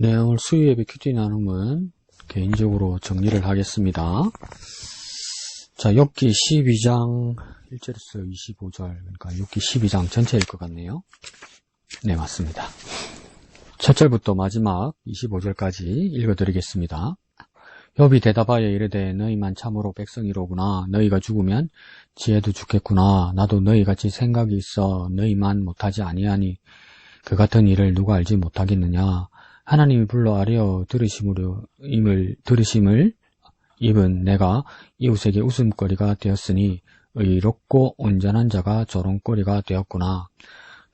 네, 오늘 수요예배 큐티 나눔은 개인적으로 정리를 하겠습니다. 자, 욥기 12장 1절에서 25절, 그러니까 욥기 12장 전체일 것 같네요. 네, 맞습니다. 첫 절부터 마지막 25절까지 읽어드리겠습니다. 욥이 대답하여 이르되 너희만 참으로 백성이로구나. 너희가 죽으면 지혜도 죽겠구나. 나도 너희같이 생각이 있어 너희만 못하지 아니하니 그 같은 일을 누가 알지 못하겠느냐. 하나님이 불러 아뢰어 들으심을 입은 내가 이웃에게 웃음거리가 되었으니 의롭고 온전한 자가 조롱거리가 되었구나.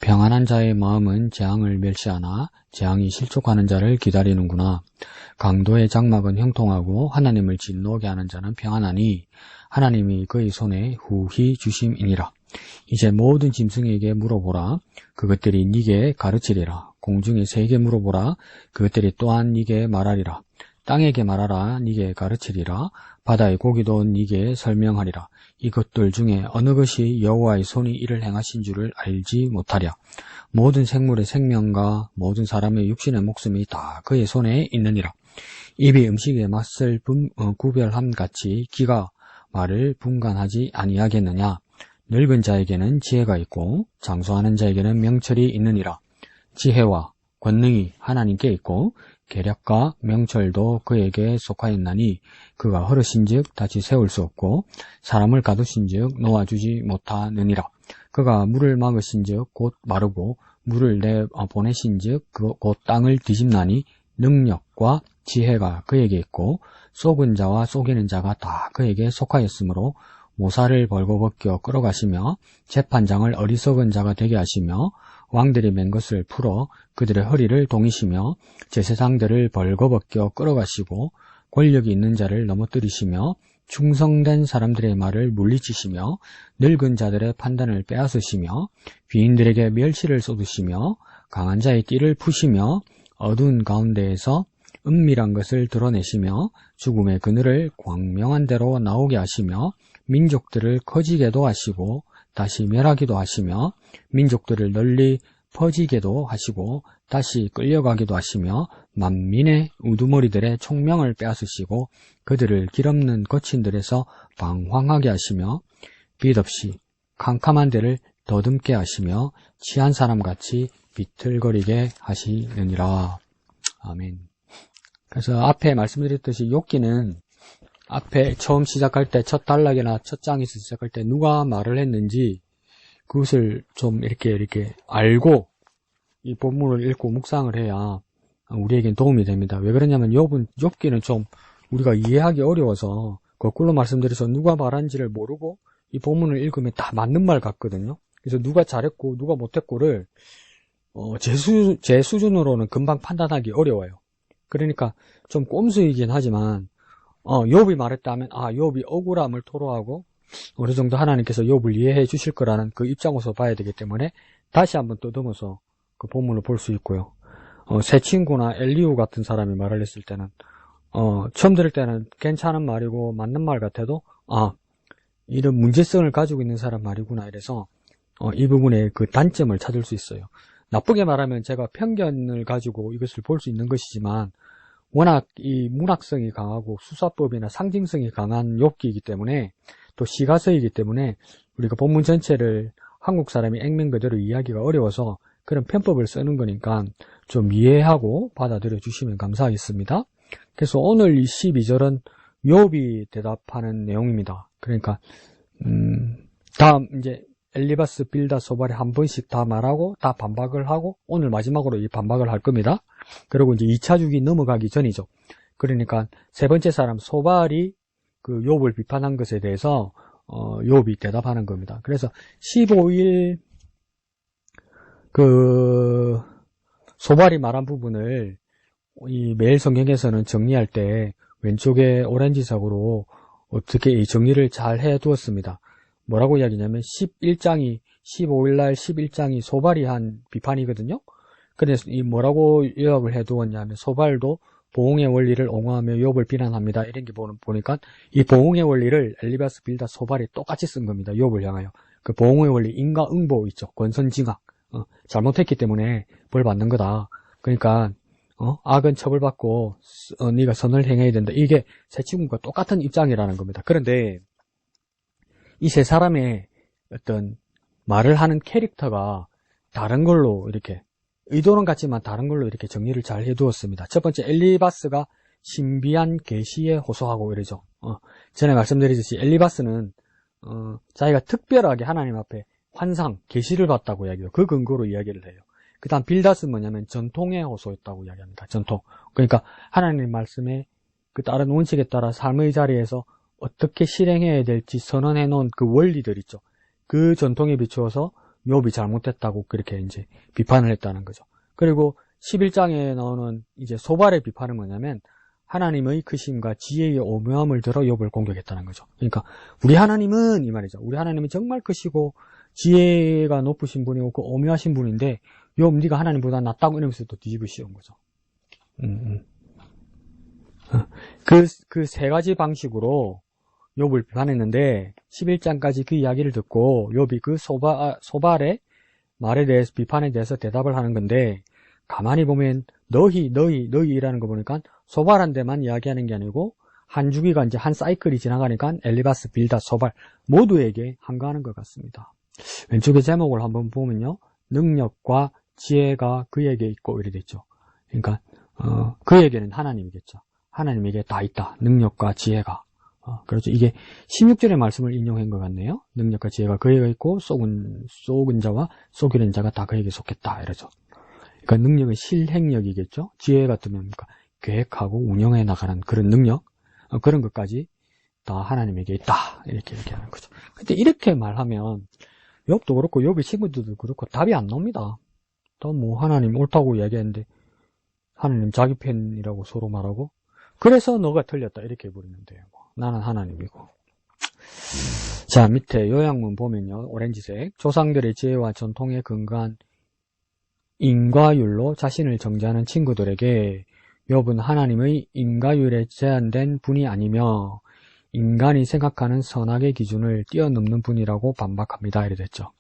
평안한 자의 마음은 재앙을 멸시하나 재앙이 실족하는 자를 기다리는구나. 강도의 장막은 형통하고 하나님을 진노하게 하는 자는 평안하니 하나님이 그의 손에 후히 주심이니라. 이제 모든 짐승에게 물어보라. 그것들이 네게 가르치리라. 공중의 새에게 물어보라. 그것들이 또한 네게 말하리라. 땅에게 말하라. 네게 가르치리라. 바다의 고기도 네게 설명하리라. 이것들 중에 어느 것이 여호와의 손이 이를 행하신 줄을 알지 못하랴. 모든 생물의 생명과 모든 사람의 육신의 목숨이 다 그의 손에 있느니라. 입이 음식의 맛을 구별함 같이 귀가 말을 분간하지 아니하겠느냐. 늙은 자에게는 지혜가 있고 장수하는 자에게는 명철이 있느니라. 지혜와 권능이 하나님께 있고 계략과 명철도 그에게 속하였나니 그가 허르신즉 다시 세울 수 없고 사람을 가두신즉 놓아주지 못하느니라. 그가 물을 막으신즉 곧 마르고 물을 내보내신즉 곧 땅을 뒤집나니 능력과 지혜가 그에게 있고 속은 자와 속이는 자가 다 그에게 속하였으므로 모사를 벌거벗겨 끌어가시며 재판장을 어리석은 자가 되게 하시며 왕들이 맨 것을 풀어 그들의 허리를 동이시며 제사장들을 벌거벗겨 끌어가시고 권력이 있는 자를 넘어뜨리시며 충성된 사람들의 말을 물리치시며 늙은 자들의 판단을 빼앗으시며 귀인들에게 멸시를 쏟으시며 강한 자의 띠를 푸시며 어두운 가운데에서 은밀한 것을 드러내시며 죽음의 그늘을 광명한 대로 나오게 하시며 민족들을 커지게도 하시고 다시 멸하기도 하시며 민족들을 널리 퍼지게도 하시고 다시 끌려가기도 하시며 만민의 우두머리들의 총명을 빼앗으시고 그들을 길없는 거친들에서 방황하게 하시며 빛 없이 캄캄한 데를 더듬게 하시며 취한 사람같이 비틀거리게 하시느니라. 아멘. 그래서 앞에 말씀드렸듯이 욥기는 앞에 처음 시작할 때 첫 단락이나 첫 장에서 시작할 때 누가 말을 했는지 그것을 좀 이렇게 알고 이 본문을 읽고 묵상을 해야 우리에겐 도움이 됩니다. 왜 그러냐면 욥기는 좀 우리가 이해하기 어려워서 거꾸로 말씀드려서 누가 말한지를 모르고 이 본문을 읽으면 다 맞는 말 같거든요. 그래서 누가 잘했고 누가 못했고를 제 수준으로는 금방 판단하기 어려워요. 그러니까 좀 꼼수이긴 하지만 욥이 말했다면 욥이 억울함을 토로하고 어느 정도 하나님께서 욥을 이해해 주실 거라는 그 입장으로서 봐야 되기 때문에 다시 한번 떠듬어서 그 본문을 볼 수 있고요. 새 친구나 엘리후 같은 사람이 말을 했을 때는 처음 들을 때는 괜찮은 말이고 맞는 말 같아도 이런 문제성을 가지고 있는 사람 말이구나 이래서 이 부분에 그 단점을 찾을 수 있어요. 나쁘게 말하면 제가 편견을 가지고 이것을 볼 수 있는 것이지만 워낙 이 문학성이 강하고 수사법이나 상징성이 강한 욥기이기 때문에 또 시가서이기 때문에 우리가 본문 전체를 한국 사람이 액면 그대로 이해하기가 어려워서 그런 편법을 쓰는 거니까 좀 이해하고 받아들여 주시면 감사하겠습니다. 그래서 오늘 이 12절은 욥이 대답하는 내용입니다. 그러니까 다음 이제 엘리바스, 빌다, 소발이 한 번씩 다 말하고 다 반박을 하고 오늘 마지막으로 이 반박을 할 겁니다. 그리고 이제 2차 주기 넘어가기 전이죠. 그러니까 세 번째 사람 소발이 그 욥을 비판한 것에 대해서 욥이 대답하는 겁니다. 그래서 15일 그 소발이 말한 부분을 이 매일 성경에서는 정리할 때 왼쪽에 오렌지색으로 어떻게 이 정리를 잘 해두었습니다. 뭐라고 이야기냐면 11장이 15일날 11장이 소발이 한 비판이거든요. 그래서 이 뭐라고 요약을 해두었냐면 소발도 보응의 원리를 옹호하며 욥을 비난합니다. 이런 게 보니까 이 보응의 원리를 엘리바스, 빌다, 소발이 똑같이 쓴 겁니다. 욥을 향하여. 그 보응의 원리 인과응보 있죠. 권선징악. 잘못했기 때문에 벌 받는 거다. 그러니까 악은 처벌받고 네가 선을 행해야 된다. 이게 세 친구가 똑같은 입장이라는 겁니다. 그런데 이 세 사람의 어떤 말을 하는 캐릭터가 다른 걸로 이렇게 의도는 같지만 다른 걸로 이렇게 정리를 잘 해두었습니다. 첫 번째, 엘리바스가 신비한 계시에 호소하고 이러죠. 전에 말씀드렸듯이 엘리바스는 자기가 특별하게 하나님 앞에 환상, 계시를 봤다고 이야기해요. 그 근거로 이야기를 해요. 그 다음 빌닷은 뭐냐면 전통에 호소했다고 이야기합니다. 전통. 그러니까 하나님 말씀에 그 다른 원칙에 따라 삶의 자리에서 어떻게 실행해야 될지 선언해 놓은 그 원리들 있죠. 그 전통에 비추어서 욥이 잘못했다고 그렇게 이제 비판을 했다는 거죠. 그리고 11장에 나오는 이제 소발의 비판은 뭐냐면 하나님의 크심과 지혜의 오묘함을 들어 욥을 공격했다는 거죠. 그러니까 우리 하나님은 이 말이죠. 우리 하나님은 정말 크시고 지혜가 높으신 분이고 그 오묘하신 분인데 욥 네가 하나님보다 낫다고 이러면서 또 뒤집어 씌운 거죠. 그 세 가지 방식으로 욥을 비판했는데 11장까지 그 이야기를 듣고 욥이 그 소발의 말에 대해서 비판에 대해서 대답을 하는 건데 가만히 보면 너희라는 거 보니까 소발한테만 이야기하는 게 아니고 한 주기가 이제 한 사이클이 지나가니까 엘리바스, 빌닷, 소발 모두에게 한가하는 것 같습니다. 왼쪽의 제목을 한번 보면요. 능력과 지혜가 그에게 있고 이래 됐죠. 그러니까 그에게는 하나님이겠죠. 하나님에게 다 있다. 능력과 지혜가. 그렇죠. 이게 16절의 말씀을 인용한 것 같네요. 능력과 지혜가 그에게 있고 쏘은 자와 쏘기는 자가 다 그에게 속했다. 이러죠. 그러니까 능력은 실행력이겠죠. 지혜 같으면 그러니까 계획하고 운영해 나가는 그런 능력, 그런 것까지 다 하나님에게 있다. 이렇게 얘기하는 거죠. 근데 이렇게 말하면 욥도 그렇고 욥의 친구들도 그렇고 답이 안 나옵니다. 또 뭐 하나님 옳다고 이야기했는데 하나님 자기 편이라고 서로 말하고 그래서 너가 틀렸다 이렇게 해버리면 돼요. 나는 하나님이고. 자, 밑에 요약문 보면요. 오렌지색. 조상들의 지혜와 전통에 근거한 인과율로 자신을 정죄하는 친구들에게 욥은 하나님의 인과율에 제한된 분이 아니며 인간이 생각하는 선악의 기준을 뛰어넘는 분이라고 반박합니다. 이래 됐죠.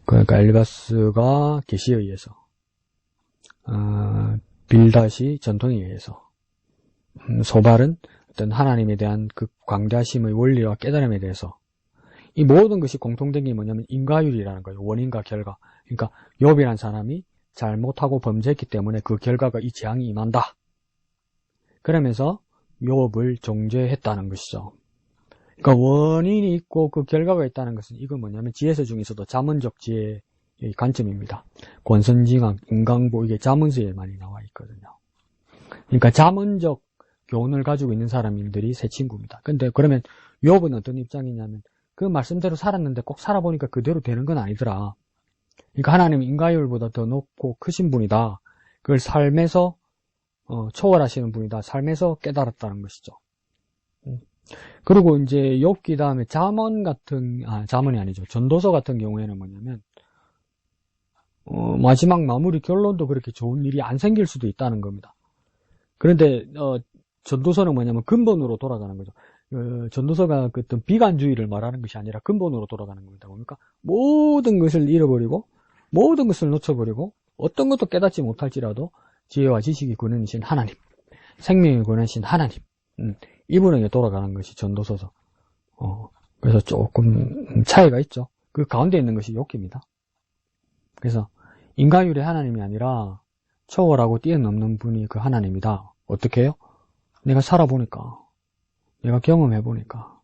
그러니까 엘리바스가 계시에 의해서, 빌닷이 전통에 의해서, 소발은 어떤 하나님에 대한 그 광대하심의 원리와 깨달음에 대해서 이 모든 것이 공통된 게 뭐냐면 인과율이라는 거예요. 원인과 결과. 그러니까 욥이라는 사람이 잘못하고 범죄했기 때문에 그 결과가 이 재앙이 임한다. 그러면서 욥을 정죄했다는 것이죠. 그러니까 원인이 있고 그 결과가 있다는 것은 이건 뭐냐면 지혜서 중에서도 자문적 지혜의 관점입니다. 권선징악, 인강보 이게 자문서에 많이 나와 있거든요. 그러니까 자문적 교훈을 가지고 있는 사람들이 세 친구입니다. 근데 그러면 욥은 어떤 입장이냐면 그 말씀대로 살았는데 꼭 살아보니까 그대로 되는 건 아니더라. 그러니까 하나님은 인과율보다 더 높고 크신 분이다. 그걸 삶에서 초월하시는 분이다. 삶에서 깨달았다는 것이죠. 그리고 이제 욥기 다음에 잠언이 아니죠. 전도서 같은 경우에는 뭐냐면 마지막 마무리 결론도 그렇게 좋은 일이 안 생길 수도 있다는 겁니다. 그런데 전도서는 뭐냐면 근본으로 돌아가는 거죠. 전도서가 어떤 비관주의를 말하는 것이 아니라 근본으로 돌아가는 겁니다. 그러니까 모든 것을 잃어버리고 모든 것을 놓쳐버리고 어떤 것도 깨닫지 못할지라도 지혜와 지식이 근원이신 하나님, 생명이 근원이신 하나님, 이분에게 돌아가는 것이 전도서죠. 그래서 조금 차이가 있죠. 그 가운데 있는 것이 욥기입니다. 그래서 인간율의 하나님이 아니라 초월하고 뛰어넘는 분이 그 하나님이다. 어떻게 해요? 내가 살아보니까, 내가 경험해보니까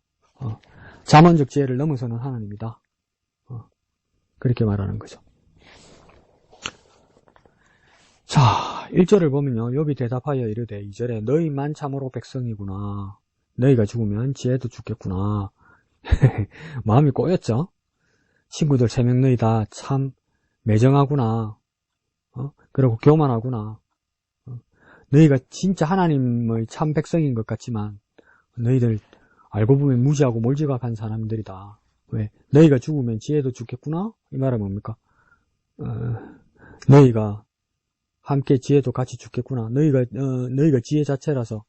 자문적 지혜를 넘어서는 하나님이다. 그렇게 말하는 거죠. 자, 1절을 보면요. 욥이 대답하여 이르되 2절에 너희만 참으로 백성이구나. 너희가 죽으면 지혜도 죽겠구나. 마음이 꼬였죠. 친구들 3명 너희 다 참 매정하구나. 그리고 교만하구나. 너희가 진짜 하나님의 참 백성인 것 같지만 너희들 알고 보면 무지하고 몰지각한 사람들이다. 왜? 너희가 죽으면 지혜도 죽겠구나? 이 말은 뭡니까? 너희가 함께 지혜도 같이 죽겠구나. 너희가 지혜 자체라서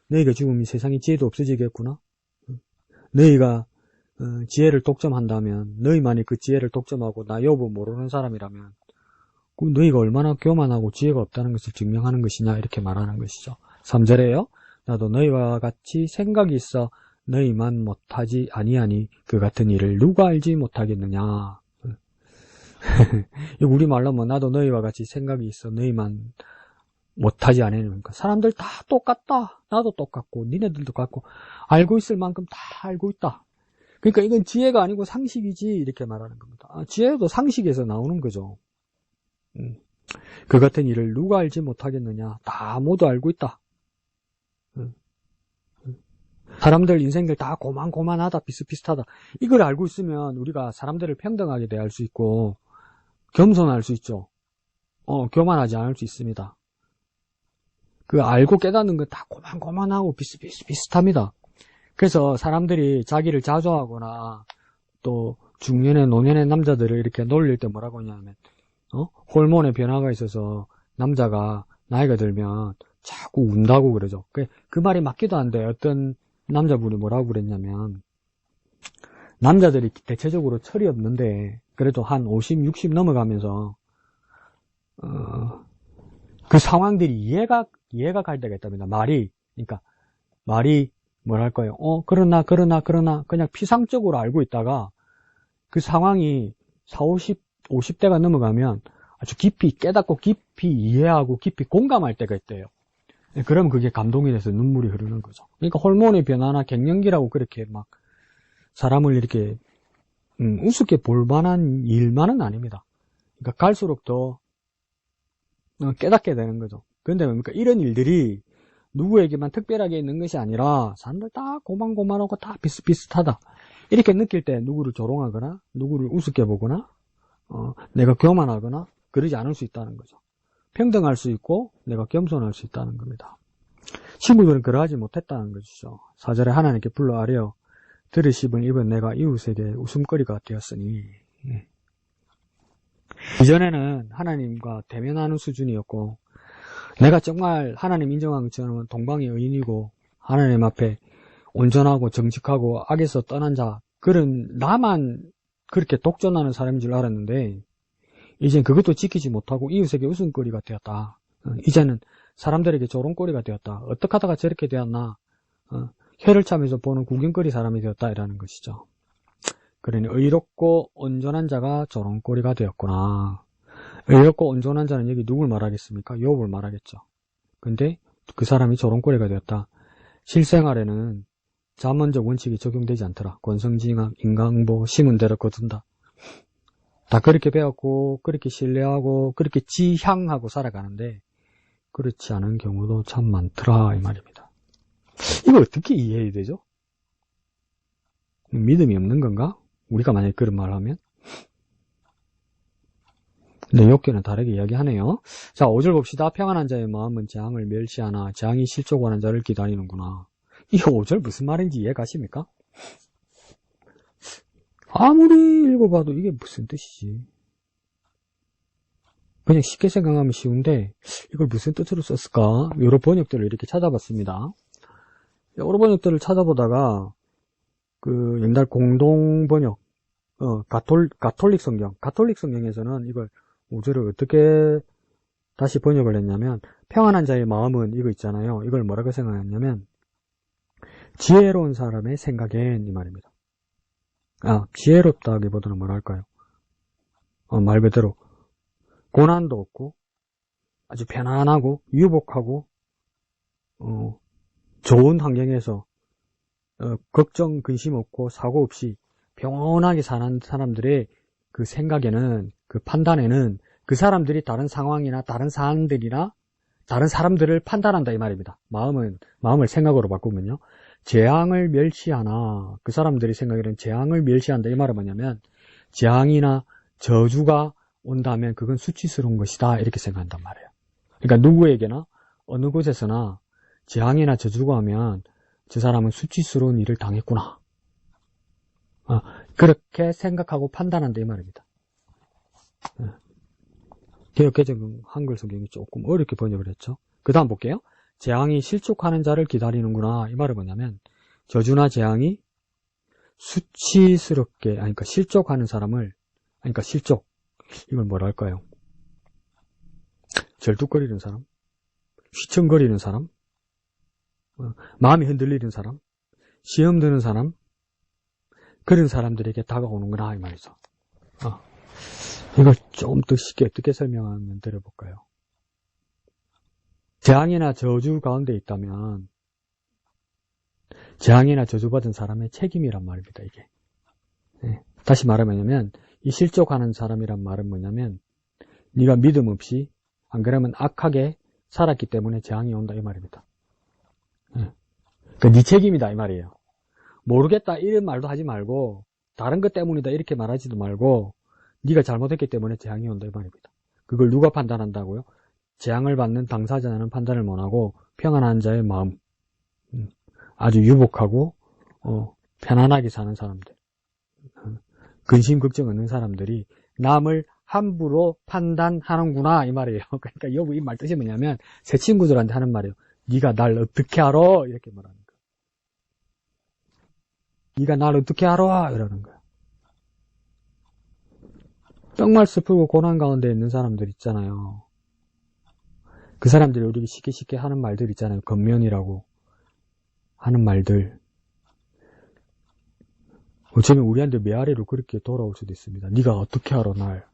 너희가 죽으면 세상에 지혜도 없어지겠구나. 너희가 지혜를 독점한다면 너희만이 그 지혜를 독점하고 나 욥은 모르는 사람이라면 너희가 얼마나 교만하고 지혜가 없다는 것을 증명하는 것이냐 이렇게 말하는 것이죠. 3절에요. 나도 너희와 같이 생각이 있어 너희만 못하지 아니하니 그 같은 일을 누가 알지 못하겠느냐. 우리말로 뭐 나도 너희와 같이 생각이 있어 너희만 못하지 아니하니까 사람들 다 똑같다. 나도 똑같고 니네들도 같고 알고 있을 만큼 다 알고 있다. 그러니까 이건 지혜가 아니고 상식이지 이렇게 말하는 겁니다. 지혜도 상식에서 나오는 거죠. 그 같은 일을 누가 알지 못하겠느냐. 다 모두 알고 있다. 사람들 인생들 다 고만고만하다 비슷비슷하다. 이걸 알고 있으면 우리가 사람들을 평등하게 대할 수 있고 겸손할 수 있죠. 교만하지 않을 수 있습니다. 그 알고 깨닫는 건 다 고만고만하고 비슷합니다. 그래서 사람들이 자기를 자조하거나 또 중년의 노년의 남자들을 이렇게 놀릴 때 뭐라고 하냐면 호르몬의 변화가 있어서 남자가 나이가 들면 자꾸 운다고 그러죠. 그 말이 맞기도 한데 어떤 남자분이 뭐라고 그랬냐면 남자들이 대체적으로 철이 없는데 그래도 한 50, 60 넘어가면서 그 상황들이 이해가 갈 때가 있답니다. 그러니까 말이 뭐랄까요? 그러나 그냥 피상적으로 알고 있다가 그 상황이 40, 50대가 넘어가면 아주 깊이 깨닫고 깊이 이해하고 깊이 공감할 때가 있대요. 그러면 그게 감동이 돼서 눈물이 흐르는 거죠. 그러니까 호르몬의 변화나 갱년기라고 그렇게 막 사람을 이렇게 우습게 볼 만한 일만은 아닙니다. 그러니까 갈수록 더 깨닫게 되는 거죠. 그런데 뭡니까? 이런 일들이 누구에게만 특별하게 있는 것이 아니라 사람들 다 고만고만하고 다 비슷비슷하다. 이렇게 느낄 때 누구를 조롱하거나 누구를 우습게 보거나 내가 교만하거나 그러지 않을 수 있다는 거죠. 평등할 수 있고 내가 겸손할 수 있다는 겁니다. 친구들은 그러하지 못했다는 것이죠. 4절에 하나님께 불러 아뢰어 들으심을 입은 내가 이웃에게 웃음거리가 되었으니 이전에는 하나님과 대면하는 수준이었고 내가 정말 하나님 인정한 것처럼 동방의 의인이고 하나님 앞에 온전하고 정직하고 악에서 떠난 자 그런 나만 그렇게 독존하는 사람인 줄 알았는데 이젠 그것도 지키지 못하고 이웃에게 웃음거리가 되었다. 이제는 사람들에게 조롱거리가 되었다. 어떻게 하다가 저렇게 되었나. 혀를 차면서 보는 구경거리 사람이 되었다 이라는 것이죠. 그러니 의롭고 온전한 자가 조롱거리가 되었구나. 의롭고 온전한 자는 여기 누굴 말하겠습니까? 욥을 말하겠죠. 근데 그 사람이 조롱거리가 되었다. 실생활에는 자문적 원칙이 적용되지 않더라. 권성징악, 인강보, 심은 대로 거둔다. 다 그렇게 배웠고 그렇게 신뢰하고 그렇게 지향하고 살아가는데 그렇지 않은 경우도 참 많더라 이 말입니다. 이걸 어떻게 이해해야 되죠? 믿음이 없는 건가? 우리가 만약에 그런 말을 하면? 근데 욥기는 다르게 이야기하네요. 자, 5절 봅시다. 평안한 자의 마음은 재앙을 멸시하나 재앙이 실족하는 자를 기다리는구나. 이 5절 무슨 말인지 이해 가십니까? 아무리 읽어봐도 이게 무슨 뜻이지? 그냥 쉽게 생각하면 쉬운데 이걸 무슨 뜻으로 썼을까? 여러 번역들을 이렇게 찾아봤습니다. 여러 번역들을 찾아보다가 그 옛날 공동 번역 가톨릭 성경에서는 이걸 5절을 어떻게 다시 번역을 했냐면 평안한 자의 마음은 이거 있잖아요. 이걸 뭐라고 생각했냐면 지혜로운 사람의 생각엔 이 말입니다. 지혜롭다기보다는 뭐랄까요? 말 그대로 고난도 없고 아주 편안하고 유복하고 좋은 환경에서 걱정 근심 없고 사고 없이 평온하게 사는 사람들의 그 생각에는 그 판단에는 그 사람들이 다른 상황이나 다른 사안들이나 다른 사람들을 판단한다 이 말입니다. 마음을 생각으로 바꾸면요. 재앙을 멸시하나 그 사람들이 생각에는 재앙을 멸시한다 이 말은 뭐냐면 재앙이나 저주가 온다면 그건 수치스러운 것이다 이렇게 생각한단 말이에요. 그러니까 누구에게나 어느 곳에서나 재앙이나 저주가 오면 저 사람은 수치스러운 일을 당했구나. 그렇게 생각하고 판단한다 이 말입니다. 개역개정 한글 성경이 조금 어렵게 번역을 했죠. 그 다음 볼게요. 재앙이 실족하는 자를 기다리는구나. 이 말은 뭐냐면 저주나 재앙이 수치스럽게 그러니까 실족하는 사람을 실족 이걸 뭐라 할까요? 절뚝거리는 사람, 휘청거리는 사람, 마음이 흔들리는 사람, 시험 드는 사람, 그런 사람들에게 다가오는구나 이 말이죠. 이걸 좀 더 쉽게 어떻게 설명하면 들어볼까요? 재앙이나 저주 가운데 있다면 재앙이나 저주받은 사람의 책임이란 말입니다. 이게. 다시 말하면 이 실족하는 사람이란 말은 뭐냐면 네가 믿음 없이 안 그러면 악하게 살았기 때문에 재앙이 온다 이 말입니다. 그러니까 네 책임이다 이 말이에요. 모르겠다 이런 말도 하지 말고 다른 것 때문이다 이렇게 말하지도 말고 네가 잘못했기 때문에 재앙이 온다 이 말입니다. 그걸 누가 판단한다고요? 재앙을 받는 당사자는 판단을 못하고 평안한 자의 마음, 아주 유복하고 편안하게 사는 사람들, 근심 걱정 없는 사람들이 남을 함부로 판단하는구나 이 말이에요. 그러니까 여부 이 말 뜻이 뭐냐면 새 친구들한테 하는 말이에요. 네가 날 어떻게 알아? 이렇게 말하는 거야. 네가 날 어떻게 알아? 이러는 거야. 떡말스 풀고 고난 가운데 있는 사람들 있잖아요. 그 사람들이 우리가 쉽게 하는 말들 있잖아요. 겉면이라고 하는 말들. 어쩌면 우리한테 메아리로 그렇게 돌아올 수도 있습니다. 네가 어떻게 알아 날.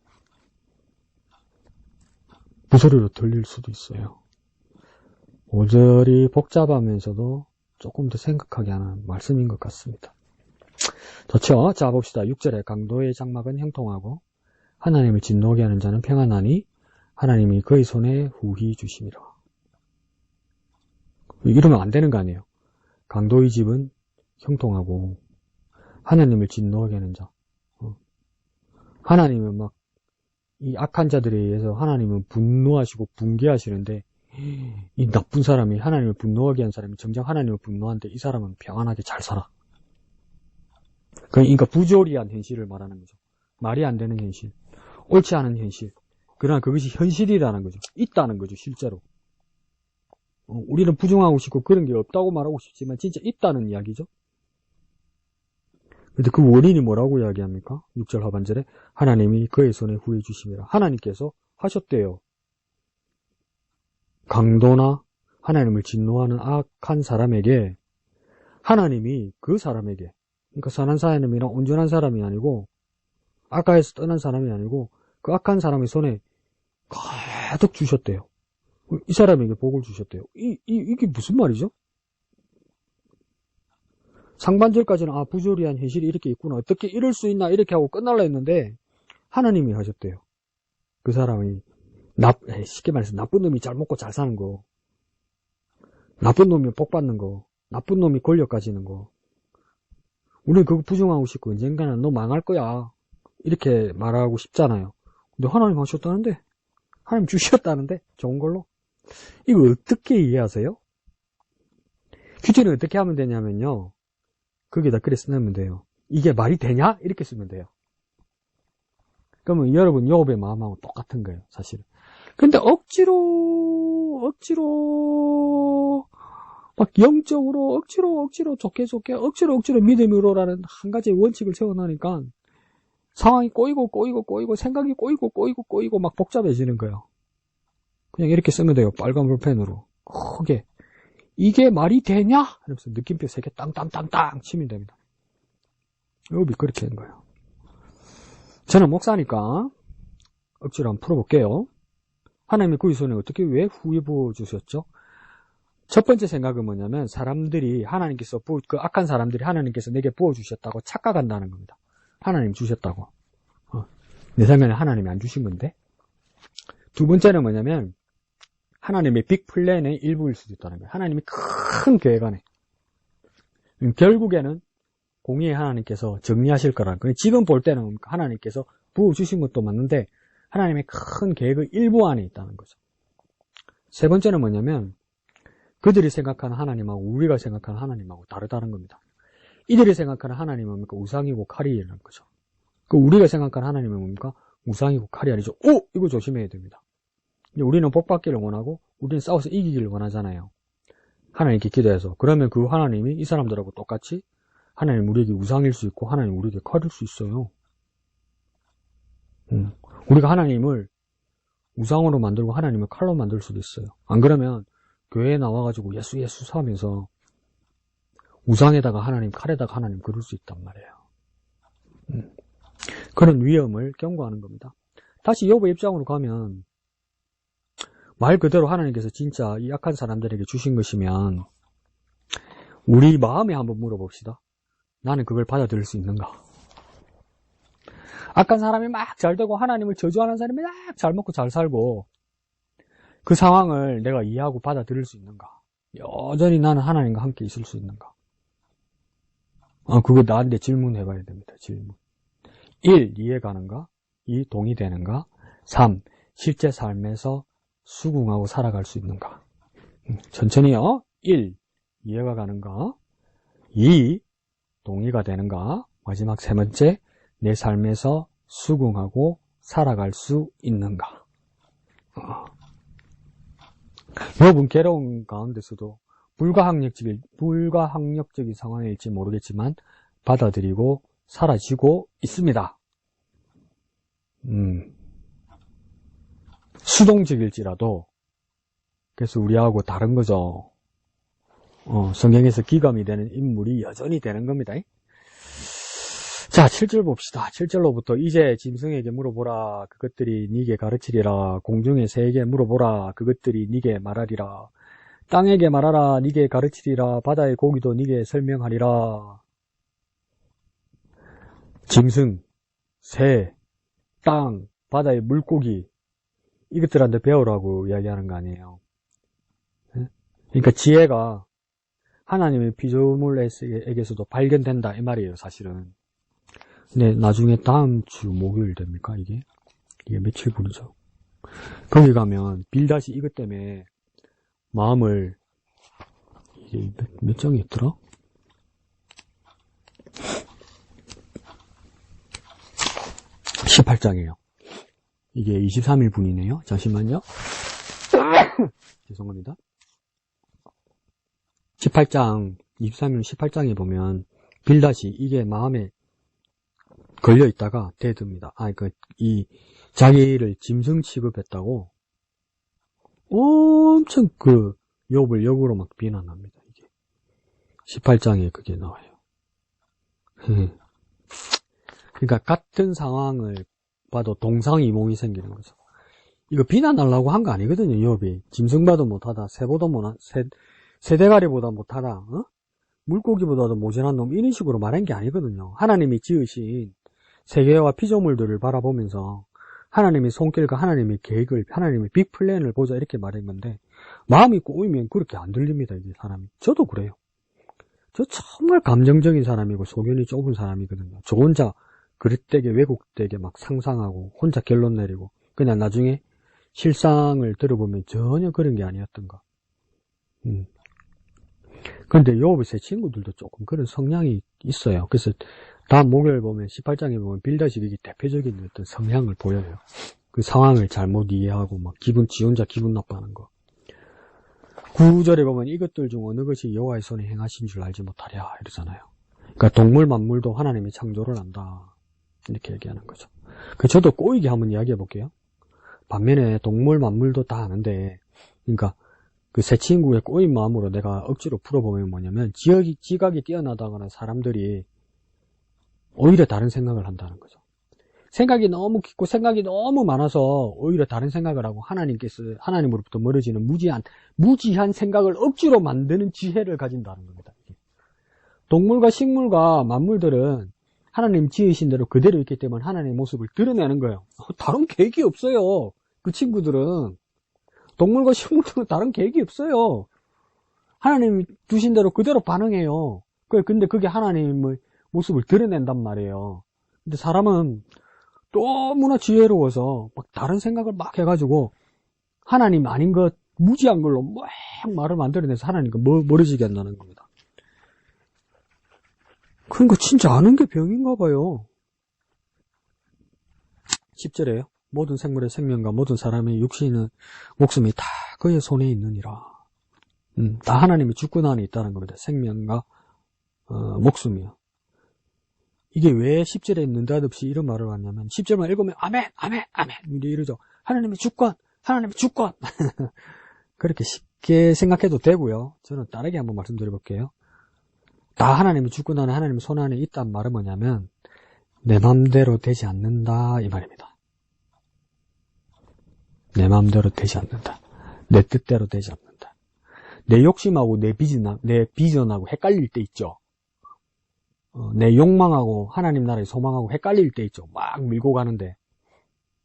무소리로 들릴 수도 있어요. 오절이 복잡하면서도 조금 더 생각하게 하는 말씀인 것 같습니다. 좋죠? 자 봅시다. 6절에 강도의 장막은 형통하고 하나님을 진노하게 하는 자는 평안하니 하나님이 그의 손에 후히 주심이라. 이러면 안 되는 거 아니에요. 강도의 집은 형통하고 하나님을 진노하게 하는 자. 하나님은 막 이 악한 자들에 의해서 하나님은 분노하시고 붕괴하시는데 이 나쁜 사람이 하나님을 분노하게 한 사람이 정작 하나님을 분노하는데 이 사람은 평안하게 잘 살아. 그러니까 부조리한 현실을 말하는 거죠. 말이 안 되는 현실, 옳지 않은 현실. 그러나 그것이 현실이라는 거죠. 있다는 거죠, 실제로. 우리는 부정하고 싶고 그런 게 없다고 말하고 싶지만 진짜 있다는 이야기죠. 근데 그 원인이 뭐라고 이야기합니까? 6절 하반절에 하나님이 그의 손에 후해 주심이라. 하나님께서 하셨대요. 강도나 하나님을 진노하는 악한 사람에게 하나님이 그 사람에게, 그러니까 선한 사람이랑 온전한 사람이 아니고 악하에서 떠난 사람이 아니고 그 악한 사람의 손에 가득 주셨대요. 이 사람에게 복을 주셨대요. 이게 무슨 말이죠? 상반절까지는 부조리한 현실이 이렇게 있구나. 어떻게 이럴 수 있나 이렇게 하고 끝날라 했는데 하나님이 하셨대요. 그 사람이 쉽게 말해서 나쁜 놈이 잘 먹고 잘 사는 거, 나쁜 놈이 복 받는 거, 나쁜 놈이 권력 가지는 거. 우리는 그거 부정하고 싶고 언젠가는 너 망할 거야 이렇게 말하고 싶잖아요. 근데 하나님 하셨다는데, 하나님 주셨다는데 좋은 걸로. 이거 어떻게 이해하세요? 규제는 어떻게 하면 되냐면요, 거기다 그래 쓰면 돼요. 이게 말이 되냐? 이렇게 쓰면 돼요. 그러면 여러분 욥의 마음하고 똑같은 거예요, 사실은. 근데 억지로 막 영적으로 억지로 좋게 억지로 믿음으로라는 한 가지의 원칙을 세워놓으니까 상황이 꼬이고 생각이 꼬이고 막 복잡해지는 거예요. 그냥 이렇게 쓰면 돼요. 빨간 볼펜으로 크게. 이게 말이 되냐? 이러면서 느낌표 3개 땅땅땅땅 치면 됩니다. 욥이 그렇게 한 거예요. 저는 목사니까 억지로 한번 풀어볼게요. 하나님이 그의 손에 어떻게 왜 후에 부어주셨죠? 첫 번째 생각은 뭐냐면 사람들이 하나님께서 그 악한 사람들이 하나님께서 내게 부어주셨다고 착각한다는 겁니다. 하나님 주셨다고. 내 생각에 하나님이 안 주신 건데. 두 번째는 뭐냐면 하나님의 빅 플랜의 일부일 수도 있다는 거예요. 하나님이 큰 계획 안에. 결국에는 공의의 하나님께서 정리하실 거라는 거예요. 지금 볼 때는 하나님께서 부어주신 것도 맞는데 하나님의 큰 계획의 일부 안에 있다는 거죠. 세 번째는 뭐냐면 그들이 생각하는 하나님하고 우리가 생각하는 하나님하고 다르다는 겁니다. 이들이 생각하는 하나님은 뭡니까? 우상이고 칼이라는 거죠. 그 우리가 생각하는 하나님은 뭡니까? 우상이고 칼이 아니죠. 이거 조심해야 됩니다. 우리는 복받기를 원하고 우리는 싸워서 이기기를 원하잖아요. 하나님께 기도해서. 그러면 그 하나님이 이 사람들하고 똑같이 하나님 우리에게 우상일 수 있고 하나님 우리에게 칼일 수 있어요. 우리가 하나님을 우상으로 만들고 하나님을 칼로 만들 수도 있어요. 안 그러면 교회에 나와가지고 예수 하면서 우상에다가 하나님, 칼에다가 하나님 그럴 수 있단 말이에요. 그런 위험을 경고하는 겁니다. 다시 욥의 입장으로 가면 말 그대로 하나님께서 진짜 이 악한 사람들에게 주신 것이면 우리 마음에 한번 물어봅시다. 나는 그걸 받아들일 수 있는가? 악한 사람이 막 잘되고 하나님을 저주하는 사람이 막 잘 먹고 잘 살고 그 상황을 내가 이해하고 받아들일 수 있는가? 여전히 나는 하나님과 함께 있을 수 있는가? 그거 나한테 질문해봐야 됩니다. 질문. 1. 이해가는가? 2. 동의되는가? 3. 실제 삶에서 수긍하고 살아갈 수 있는가? 천천히요. 1. 이해가 가는가? 2. 동의가 되는가? 마지막 세 번째, 내 삶에서 수긍하고 살아갈 수 있는가? 여러분 괴로운 가운데서도 불가항력적인 상황일지 모르겠지만 받아들이고 사라지고 있습니다. 수동적일지라도 그래서 우리하고 다른 거죠. 성경에서 기감이 되는 인물이 여전히 되는 겁니다. 자, 7절 봅시다. 7절로부터 이제 짐승에게 물어보라. 그것들이 네게 가르치리라. 공중의 새에게 물어보라. 그것들이 네게 말하리라. 땅에게 말하라. 네게 가르치리라. 바다의 고기도 네게 설명하리라. 짐승, 새, 땅, 바다의 물고기 이것들한테 배우라고 이야기하는 거 아니에요. 그러니까 지혜가 하나님의 피조물에게서도 발견된다 이 말이에요. 사실은. 근데 나중에 다음 주 목요일 됩니까? 이게 며칠분이죠. 거기 가면 빌닷이 이것 때문에 마음을 이게 몇 장이었더라? 18장이에요. 이게 23일 분이네요. 잠시만요. 죄송합니다. 18장, 23일 18장에 보면 빌닷이 이게 마음에 걸려 있다가 대듭니다. 이 자기를 짐승 취급했다고 엄청 욥을 역으로 막 비난합니다. 이게 18장에 그게 나와요. 그러니까 같은 상황을 봐도 동상이몽이 생기는 거죠. 이거 비난하려고 한 거 아니거든요. 욥이 짐승봐도 못하다, 새보다 못하다, 새대가리보다 못하다, 물고기보다도 모자란 놈 이런 식으로 말한 게 아니거든요. 하나님이 지으신 세계와 피조물들을 바라보면서 하나님의 손길과 하나님의 계획을, 하나님의 빅플랜을 보자 이렇게 말한 건데 마음이 꼬이면 그렇게 안 들립니다. 이게 사람이. 저도 그래요. 저 정말 감정적인 사람이고 소견이 좁은 사람이거든요. 저 혼자 그릇되게 왜곡되게 막 상상하고 혼자 결론 내리고 그냥 나중에 실상을 들어보면 전혀 그런 게 아니었던가. 그런데 욥의 세 친구들도 조금 그런 성향이 있어요. 그래서 다음 목요일 보면 18장에 보면 빌닷이 되게 대표적인 어떤 성향을 보여요. 그 상황을 잘못 이해하고 막 지 혼자 기분 나빠하는 거. 9절에 보면 이것들 중 어느 것이 여호와의 손에 행하신 줄 알지 못하랴 이러잖아요. 그러니까 동물 만물도 하나님의 창조를 안다 이렇게 얘기하는 거죠. 저도 꼬이게 한번 이야기해 볼게요. 반면에 동물 만물도 다 아는데 그러니까 그 세 친구의 꼬인 마음으로 내가 억지로 풀어보면 뭐냐면 지각이 뛰어나다거나 사람들이 오히려 다른 생각을 한다는 거죠. 생각이 너무 깊고 생각이 너무 많아서 오히려 다른 생각을 하고 하나님으로부터 멀어지는 무지한 생각을 억지로 만드는 지혜를 가진다는 겁니다. 동물과 식물과 만물들은 하나님 지으신 대로 그대로 있기 때문에 하나님의 모습을 드러내는 거예요. 다른 계획이 없어요. 그 친구들은 동물과 식물들은 다른 계획이 없어요. 하나님이 두신 대로 그대로 반응해요. 근데 그게 하나님의 모습을 드러낸단 말이에요. 근데 사람은 너무나 지혜로워서 막 다른 생각을 막 해가지고 하나님 아닌 것 무지한 걸로 막 말을 만들어내서 하나님과 멀어지게 한다는 겁니다. 그러니까 진짜 아는 게 병인가 봐요. 10절에요. 모든 생물의 생명과 모든 사람의 육신의 목숨이 다 그의 손에 있느니라. 다 하나님의 주권 안에 있다는 겁니다. 생명과 목숨이요. 이게 왜 10절에 느닷없이 이런 말을 하냐면 10절만 읽으면 아멘 아멘 아멘 이러죠. 하나님의 주권 하나님의 주권! 그렇게 쉽게 생각해도 되고요. 저는 다르게 한번 말씀드려볼게요. 다 하나님의 주권 안에 하나님의 손 안에 있단 말은 뭐냐면 내 맘대로 되지 않는다 이 말입니다. 내 맘대로 되지 않는다. 내 뜻대로 되지 않는다. 내 욕심하고 내 비전하고 헷갈릴 때 있죠. 내 욕망하고 하나님 나라의 소망하고 헷갈릴 때 있죠. 막 밀고 가는데.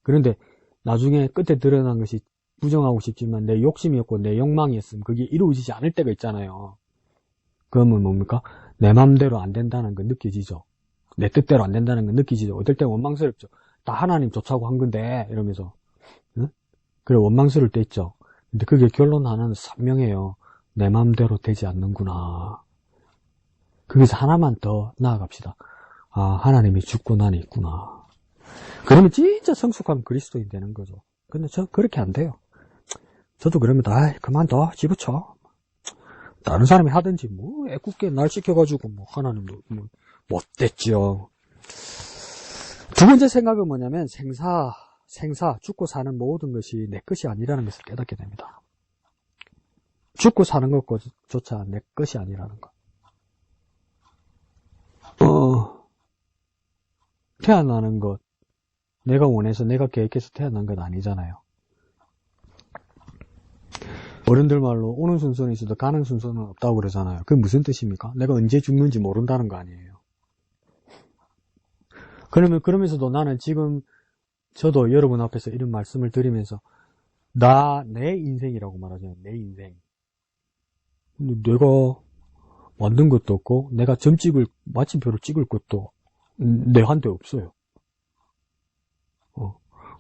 그런데 나중에 끝에 드러난 것이 부정하고 싶지만 내 욕심이었고 내 욕망이었으면 그게 이루어지지 않을 때가 있잖아요. 그러면 뭡니까? 내 맘대로 안 된다는 건 느껴지죠. 내 뜻대로 안 된다는 건 느껴지죠. 어떨 때 원망스럽죠. 다 하나님 좋자고 한 건데 이러면서. 응? 그래 원망스러울 때 있죠. 근데 그게 결론 하나는 선명해요. 내 맘대로 되지 않는구나. 거기서 하나만 더 나아갑시다. 아, 하나님이 주권 안에 있구나. 그러면 진짜 성숙한 그리스도인 되는 거죠. 근데 저 그렇게 안 돼요. 저도 그러면 그만둬 집어쳐. 다른 사람이 하든지 뭐 애꿎게 날 시켜가지고 뭐 하나님도 뭐 못됐죠. 두 번째 생각은 뭐냐면 생사 죽고 사는 모든 것이 내 것이 아니라는 것을 깨닫게 됩니다. 죽고 사는 것조차 내 것이 아니라는 것. 태어나는 것 내가 원해서 내가 계획해서 태어난 건 아니잖아요. 어른들 말로 오는 순서는 있어도 가는 순서는 없다고 그러잖아요. 그게 무슨 뜻입니까? 내가 언제 죽는지 모른다는 거 아니에요. 그러면서도 나는 지금 저도 여러분 앞에서 이런 말씀을 드리면서 내 인생이라고 말하잖아요. 내 인생. 근데 내가 만든 것도 없고 내가 마침표를 찍을 것도 내한테 없어요.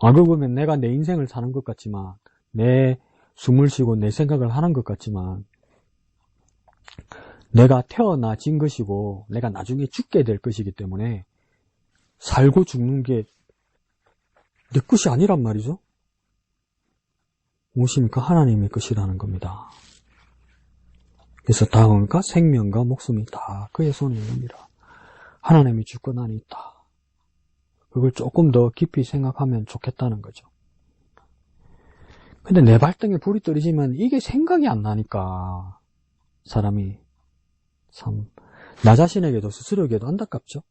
알고 보면 내가 내 인생을 사는 것 같지만 내 숨을 쉬고 내 생각을 하는 것 같지만 내가 태어나진 것이고 내가 나중에 죽게 될 것이기 때문에 살고 죽는 게 내 것이 아니란 말이죠. 무엇입니까? 하나님의 것이라는 겁니다. 그래서 다음과 생명과 목숨이 다 그의 손에 있느니라. 하나님의 주권 안에 있다. 그걸 조금 더 깊이 생각하면 좋겠다는 거죠. 근데 내 발등에 불이 떨어지면 이게 생각이 안 나니까 사람이 참 나 자신에게도 스스로에게도 안타깝죠.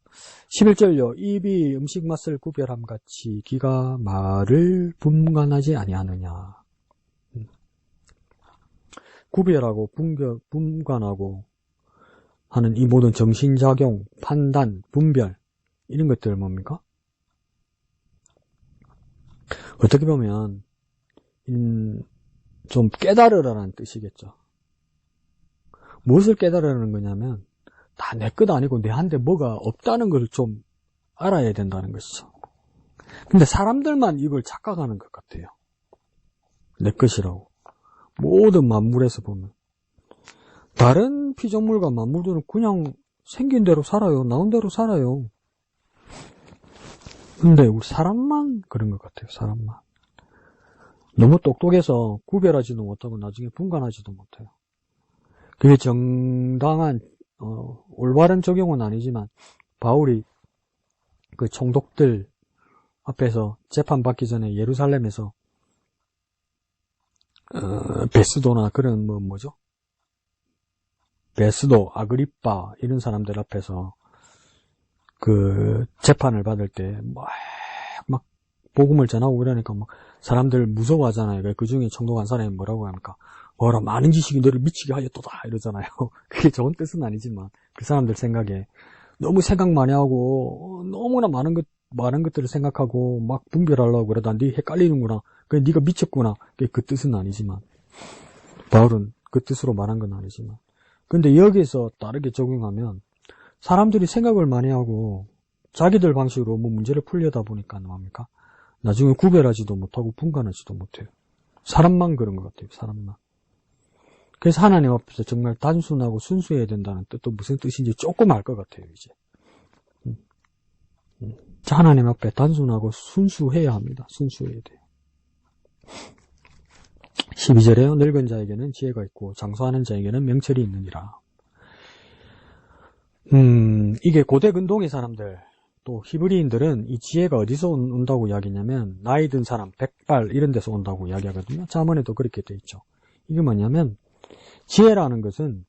11절요. 입이 음식 맛을 구별함같이 귀가 말을 분간하지 아니하느냐. 구별하고 분간하고 하는 이 모든 정신작용, 판단, 분별 이런 것들 뭡니까? 어떻게 보면 좀 깨달으라는 뜻이겠죠. 무엇을 깨달으라는 거냐면 다 내 것 아니고 내한테 뭐가 없다는 걸 좀 알아야 된다는 것이죠. 근데 사람들만 이걸 착각하는 것 같아요. 내 것이라고. 모든 만물에서 보면 다른 피조물과 만물들은 그냥 생긴 대로 살아요. 나온 대로 살아요. 근데 우리 사람만 그런 것 같아요. 사람만. 너무 똑똑해서 구별하지도 못하고 나중에 분간하지도 못해요. 그게 정당한 올바른 적용은 아니지만 바울이 그 총독들 앞에서 재판받기 전에 예루살렘에서 베스도나 그런 뭐죠? 베스도, 아그리빠 이런 사람들 앞에서 그 재판을 받을 때 막 복음을 전하고 이러니까 막 사람들 무서워하잖아요. 그 중에 총독 한 사람이 뭐라고 합니까? 뭐라 많은 지식이 너를 미치게 하였도다 이러잖아요. 그게 좋은 뜻은 아니지만 그 사람들 생각에 너무 생각 많이 하고 너무나 많은 것들을 생각하고 막 분별하려고 그러다 네 헷갈리는구나. 그래 네가 미쳤구나. 그 뜻은 아니지만 바울은 그 뜻으로 말한 건 아니지만 근데 여기서 다르게 적용하면 사람들이 생각을 많이 하고 자기들 방식으로 뭐 문제를 풀려다 보니까 뭡니까? 나중에 구별하지도 못하고 분간하지도 못해요. 사람만 그런 것 같아요. 사람만. 그래서 하나님 앞에서 정말 단순하고 순수해야 된다는 뜻도 무슨 뜻인지 조금 알 것 같아요. 이제 자, 하나님 앞에 단순하고 순수해야 합니다. 순수해야 돼요. 12절에요. 늙은 자에게는 지혜가 있고 장수하는 자에게는 명철이 있느니라. 이게 고대 근동의 사람들 또 히브리인들은 이 지혜가 어디서 온다고 이야기냐면 나이 든 사람, 백발 이런 데서 온다고 이야기하거든요. 잠언에도 그렇게 돼 있죠. 이게 뭐냐면 지혜라는 것은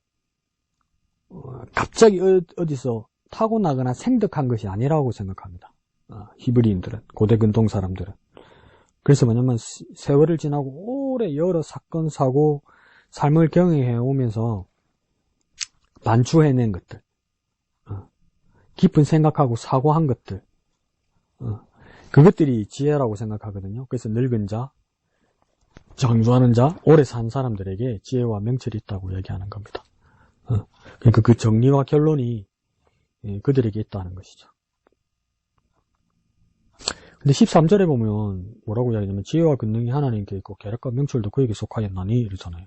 갑자기 어디서 타고나거나 생득한 것이 아니라고 생각합니다. 히브리인들은, 고대 근동 사람들은. 그래서 뭐냐면 세월을 지나고 오래 여러 사건 사고 삶을 경험해 오면서 반추해낸 것들, 깊은 생각하고 사고한 것들, 그것들이 지혜라고 생각하거든요. 그래서 늙은 자, 장수하는 자, 오래 산 사람들에게 지혜와 명철이 있다고 얘기하는 겁니다. 그러니까 그 정리와 결론이 그들에게 있다는 것이죠. 근데 13절에 보면 뭐라고 이야기하냐면 지혜와 권능이 하나님께 있고 계략과 명철도 그에게 속하였나니 이러잖아요.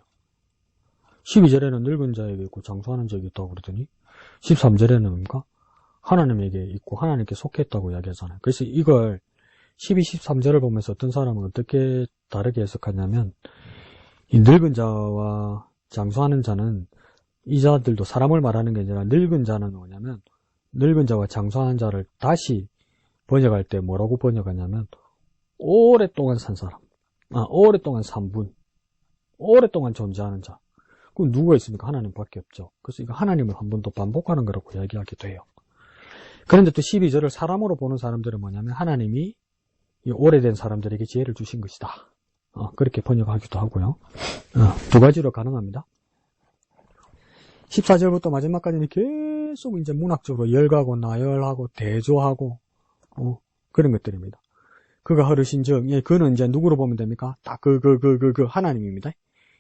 12절에는 늙은 자에게 있고 장수하는 자에게 있다고 그러더니 13절에는 뭔가 하나님에게 있고 하나님께 속했다고 이야기하잖아요. 그래서 이걸 12, 13절을 보면서 어떤 사람은 어떻게 다르게 해석하냐면 이 늙은 자와 장수하는 자는 이 자들도 사람을 말하는 게 아니라 늙은 자는 뭐냐면 늙은 자와 장수하는 자를 다시 번역할 때 뭐라고 번역하냐면 오랫동안 산 사람, 오랫동안 산 분, 오랫동안 존재하는 자. 그럼 누가 있습니까? 하나님밖에 없죠. 그래서 이거 하나님을 한 번 더 반복하는 거라고 이야기하기도 해요. 그런데 또 12절을 사람으로 보는 사람들은 뭐냐면 하나님이 이 오래된 사람들에게 지혜를 주신 것이다. 그렇게 번역하기도 하고요. 두 가지로 가능합니다. 14절부터 마지막까지는 계속 이제 문학적으로 열가고 나열하고 대조하고 그런 것들입니다. 그가 흐르신 즉, 그는 이제 누구로 보면 됩니까? 다 하나님입니다.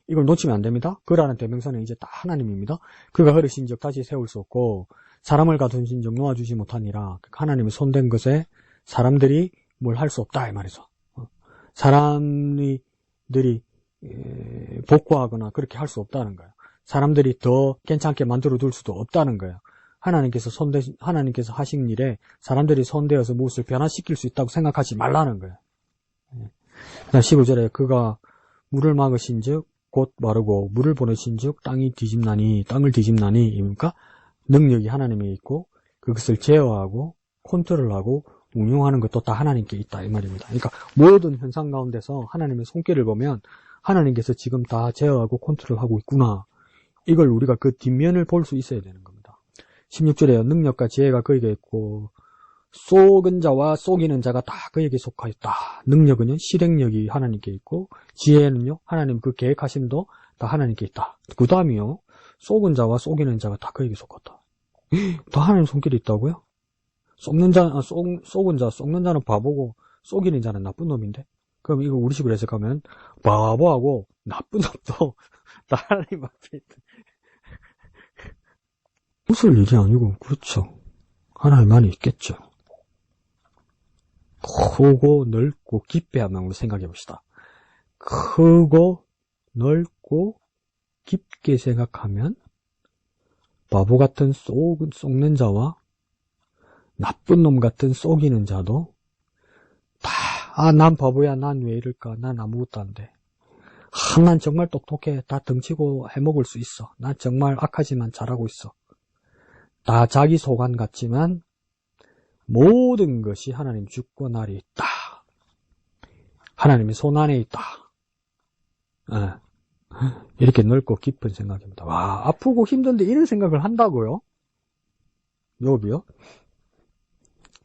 이걸 놓치면 안 됩니다. 그라는 대명사는 이제 다 하나님입니다. 그가 흐르신 즉 다시 세울 수 없고 사람을 가두신 즉 놓아주지 못하니라. 하나님이 손댄 것에 사람들이 뭘 할 수 없다 이 말이죠. 사람들이 복구하거나 그렇게 할 수 없다는 거예요. 사람들이 더 괜찮게 만들어 둘 수도 없다는 거예요. 하나님께서 하신 일에 사람들이 손대어서 무엇을 변화시킬 수 있다고 생각하지 말라는 거예요. 그다음 15절에 그가 물을 막으신 즉 곧 마르고 물을 보내신 즉 땅을 뒤집나니 입니까? 능력이 하나님에 있고 그것을 제어하고 컨트롤하고 운용하는 것도 다 하나님께 있다 이 말입니다. 그러니까 모든 현상 가운데서 하나님의 손길을 보면 하나님께서 지금 다 제어하고 컨트롤하고 있구나. 이걸 우리가 그 뒷면을 볼 수 있어야 되는 겁니다. 16절에 능력과 지혜가 그에게 있고 쏘은 자와 쏘기는 자가 다 그에게 속하였다. 능력은요 실행력이 하나님께 있고 지혜는요 하나님 그 계획하심도 다 하나님께 있다. 그 다음이요 쏘은 자와 쏘기는 자가 다 그에게 속했다. 다 하나님 손길이 있다고요? 쏘은 자, 쏘는 자는 바보고 쏘기는 자는 나쁜 놈인데? 그럼 이거 우리식으로 해석하면 바보하고 나쁜 놈도 다 하나님 앞에 있다. 웃을 일이 아니고 그렇죠. 하나님만이 있겠죠. 크고 넓고 깊게 한번 생각해 봅시다. 크고 넓고 깊게 생각하면 바보 같은 쏘는 자와 나쁜 놈 같은 쏘기는 자도 다 난 바보야, 난 왜 이럴까, 난 아무것도 안 돼. 난 정말 똑똑해, 다 덩치고 해먹을 수 있어. 난 정말 악하지만 잘하고 있어. 다 자기 소관 같지만 모든 것이 하나님 주권 아래 있다. 하나님의 손 안에 있다. 이렇게 넓고 깊은 생각입니다. 와, 아프고 힘든데 이런 생각을 한다고요? 욥이요?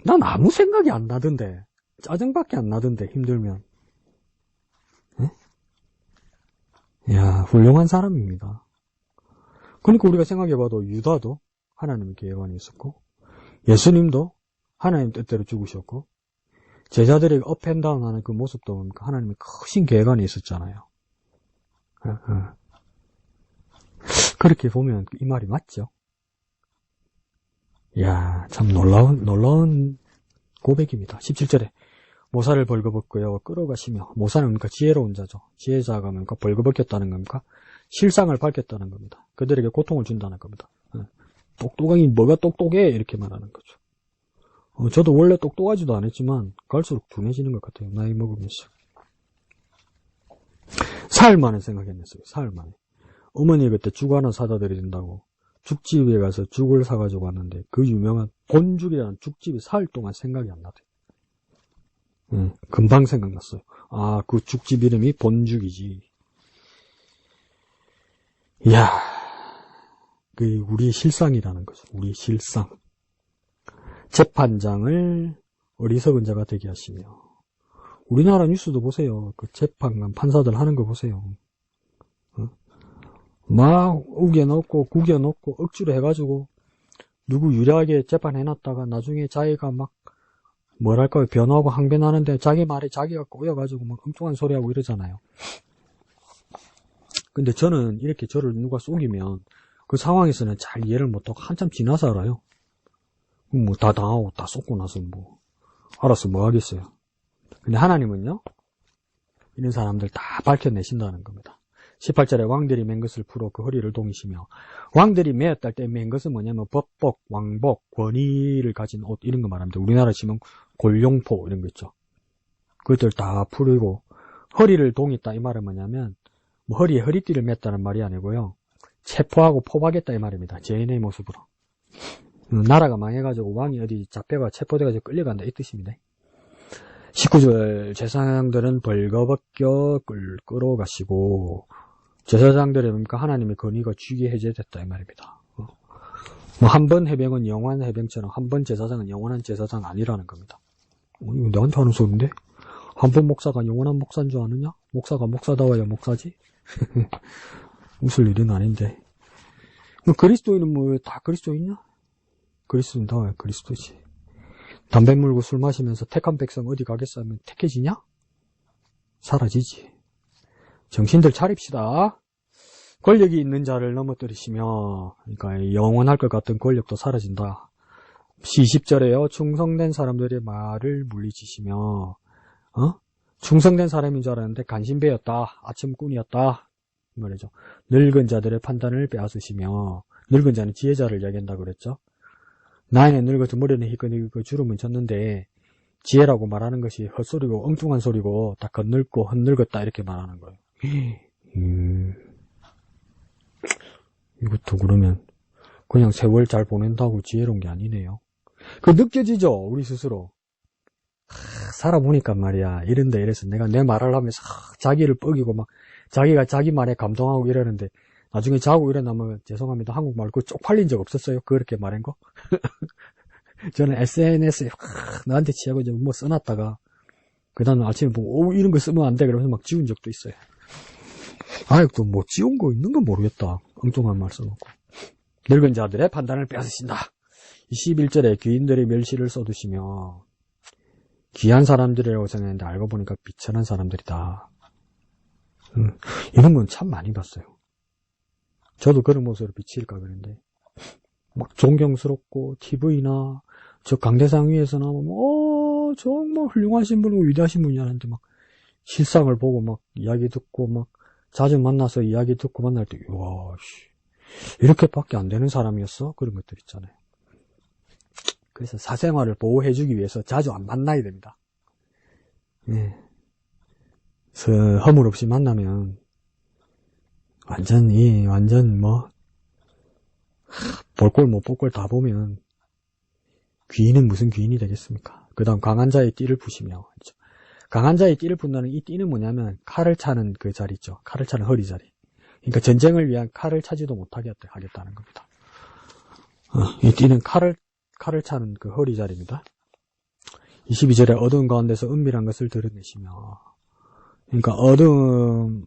난 아무 생각이 안 나던데. 짜증밖에 안 나던데, 힘들면. 이야, 훌륭한 사람입니다. 그러니까 우리가 생각해봐도 유다도 하나님의 계획안에 있었고 예수님도 하나님 뜻대로 죽으셨고 제자들에게 업앤다운 하는 그 모습도 보니까 하나님의 크신 계획안에 있었잖아요. 그렇게 보면 이 말이 맞죠? 이야, 참 놀라운 고백입니다. 17절에 모사를 벌거벗고요 끌어가시며, 모사는 그러니까 지혜로운 자죠. 지혜자가 뭡니까? 벌거벗겼다는 겁니까? 실상을 밝혔다는 겁니다. 그들에게 고통을 준다는 겁니다. 똑똑하니 뭐가 똑똑해? 이렇게 말하는 거죠. 저도 원래 똑똑하지도 않았지만 갈수록 둔해지는 것 같아요. 나이 먹으면서. 사흘 만에 생각해냈어요. 사흘 만에. 어머니 그때 죽 하나 사다 드린다고 죽집에 가서 죽을 사가지고 왔는데 그 유명한 본죽이라는 죽집이 사흘 동안 생각이 안 나대. 금방 생각났어요. 아, 그 죽집 이름이 본죽이지. 이야, 그 우리의 실상이라는 거죠. 우리의 실상. 재판장을 어리석은 자가 되게 하시며. 우리나라 뉴스도 보세요. 그 재판관 판사들 하는 거 보세요. 막 우겨넣고 구겨넣고 억지로 해가지고 누구 유리하게 재판해놨다가 나중에 자기가 막 뭐랄까요, 변호하고 항변하는데 자기 말에 자기가 꼬여가지고 막 엉뚱한 소리하고 이러잖아요. 근데 저는 이렇게 저를 누가 속이면 그 상황에서는 잘 이해를 못하고 한참 지나서 알아요. 뭐 다 당하고 다 쏟고 나서 뭐 알아서 뭐 하겠어요. 근데 하나님은요, 이런 사람들 다 밝혀내신다는 겁니다. 18절에 왕들이 맨 것을 풀어 그 허리를 동이시며, 왕들이 매었다 때 맨 것은 뭐냐면 법복, 왕복, 권위를 가진 옷 이런 거 말합니다. 우리나라 치면 골룡포 이런 거 있죠. 그것들 다 풀고 허리를 동있다 이 말은 뭐냐면 뭐 허리에 허리띠를 맸다는 말이 아니고요, 체포하고 포박했다 이 말입니다. 죄인의 모습으로. 나라가 망해가지고 왕이 어디 잡혀가 체포돼가지고 끌려간다 이 뜻입니다. 19절 제사장들은 벌거벗겨 끌어가시고, 제사장들이 뭡니까? 하나님의 권위가 쥐게 해제됐다 이 말입니다. 뭐 한 번 해병은 영원한 해병처럼 한 번 제사장은 영원한 제사장 아니라는 겁니다. 이거 나한테 하는 소리인데? 한 번 목사가 영원한 목사인 줄 아느냐? 목사가 목사다워야 목사지? 웃을 일은 아닌데. 뭐 그리스도인은 뭐 다 그리스도인이냐? 그리스도인 다 그리스도지. 담배 물고 술 마시면서 택한 백성 어디 가겠어 하면 택해지냐? 사라지지. 정신들 차립시다. 권력이 있는 자를 넘어뜨리시며, 그러니까 영원할 것 같은 권력도 사라진다. 20절에요. 충성된 사람들의 말을 물리치시며, 충성된 사람인 줄 알았는데 간신배였다. 아침꾼이었다. 이 말이죠. 늙은 자들의 판단을 빼앗으시며, 늙은 자는 지혜자를 이야기한다 그랬죠. 나이는 늙어서 머리는 희끗희끗 주름은 졌는데 지혜라고 말하는 것이 헛소리고 엉뚱한 소리고 다 겉늙고 헛늙었다 이렇게 말하는 거예요. 이것도 그러면 그냥 세월 잘 보낸다고 지혜로운 게 아니네요. 그 느껴지죠? 우리 스스로. 살아보니까 말이야, 이런데 이래서 내가 내 말을 하면서 자기를 뻐기고 막 자기가 자기 말에 감동하고 이러는데 나중에 자고 일어나면 죄송합니다. 한국말 그거 쪽팔린 적 없었어요? 그렇게 말한 거? 저는 SNS에 나한테 치하고 뭐 써놨다가 그 다음 아침에 보고 이런 거 쓰면 안 돼 그러면서 막 지운 적도 있어요. 아이고 뭐 지운 거 있는 건 모르겠다. 엉뚱한 말 써놓고. 늙은 자들의 판단을 빼앗으신다. 21절에 귀인들의 멸시를 써두시며, 귀한 사람들이라고 생각했는데 알고 보니까 비천한 사람들이다. 이런 건 참 많이 봤어요. 저도 그런 모습으로 비칠까 그랬는데 막 존경스럽고 TV나 저 강대상 위에서 나오면 정말 훌륭하신 분이고 위대하신 분이 하는데 막 실상을 보고 막 이야기 듣고 막 자주 만나서 이야기 듣고 만날 때 와, 이렇게밖에 안 되는 사람이었어? 그런 것들 있잖아요. 그래서 사생활을 보호해주기 위해서 자주 안 만나야 됩니다. 예. 그래서 허물 없이 만나면 완전 뭐 볼 꼴 못 볼 꼴 다 보면 귀인은 무슨 귀인이 되겠습니까? 그 다음 강한 자의 띠를 푸시며, 그렇죠? 강한 자의 띠를 푼다는 이 띠는 뭐냐면 칼을 차는 그 자리 있죠. 칼을 차는 허리 자리. 그러니까 전쟁을 위한 칼을 차지도 못하게 하겠다는 겁니다. 이 띠는 칼을 차는 그 허리 자리입니다. 22절에 어두운 가운데서 은밀한 것을 드러내시며, 그러니까 어두운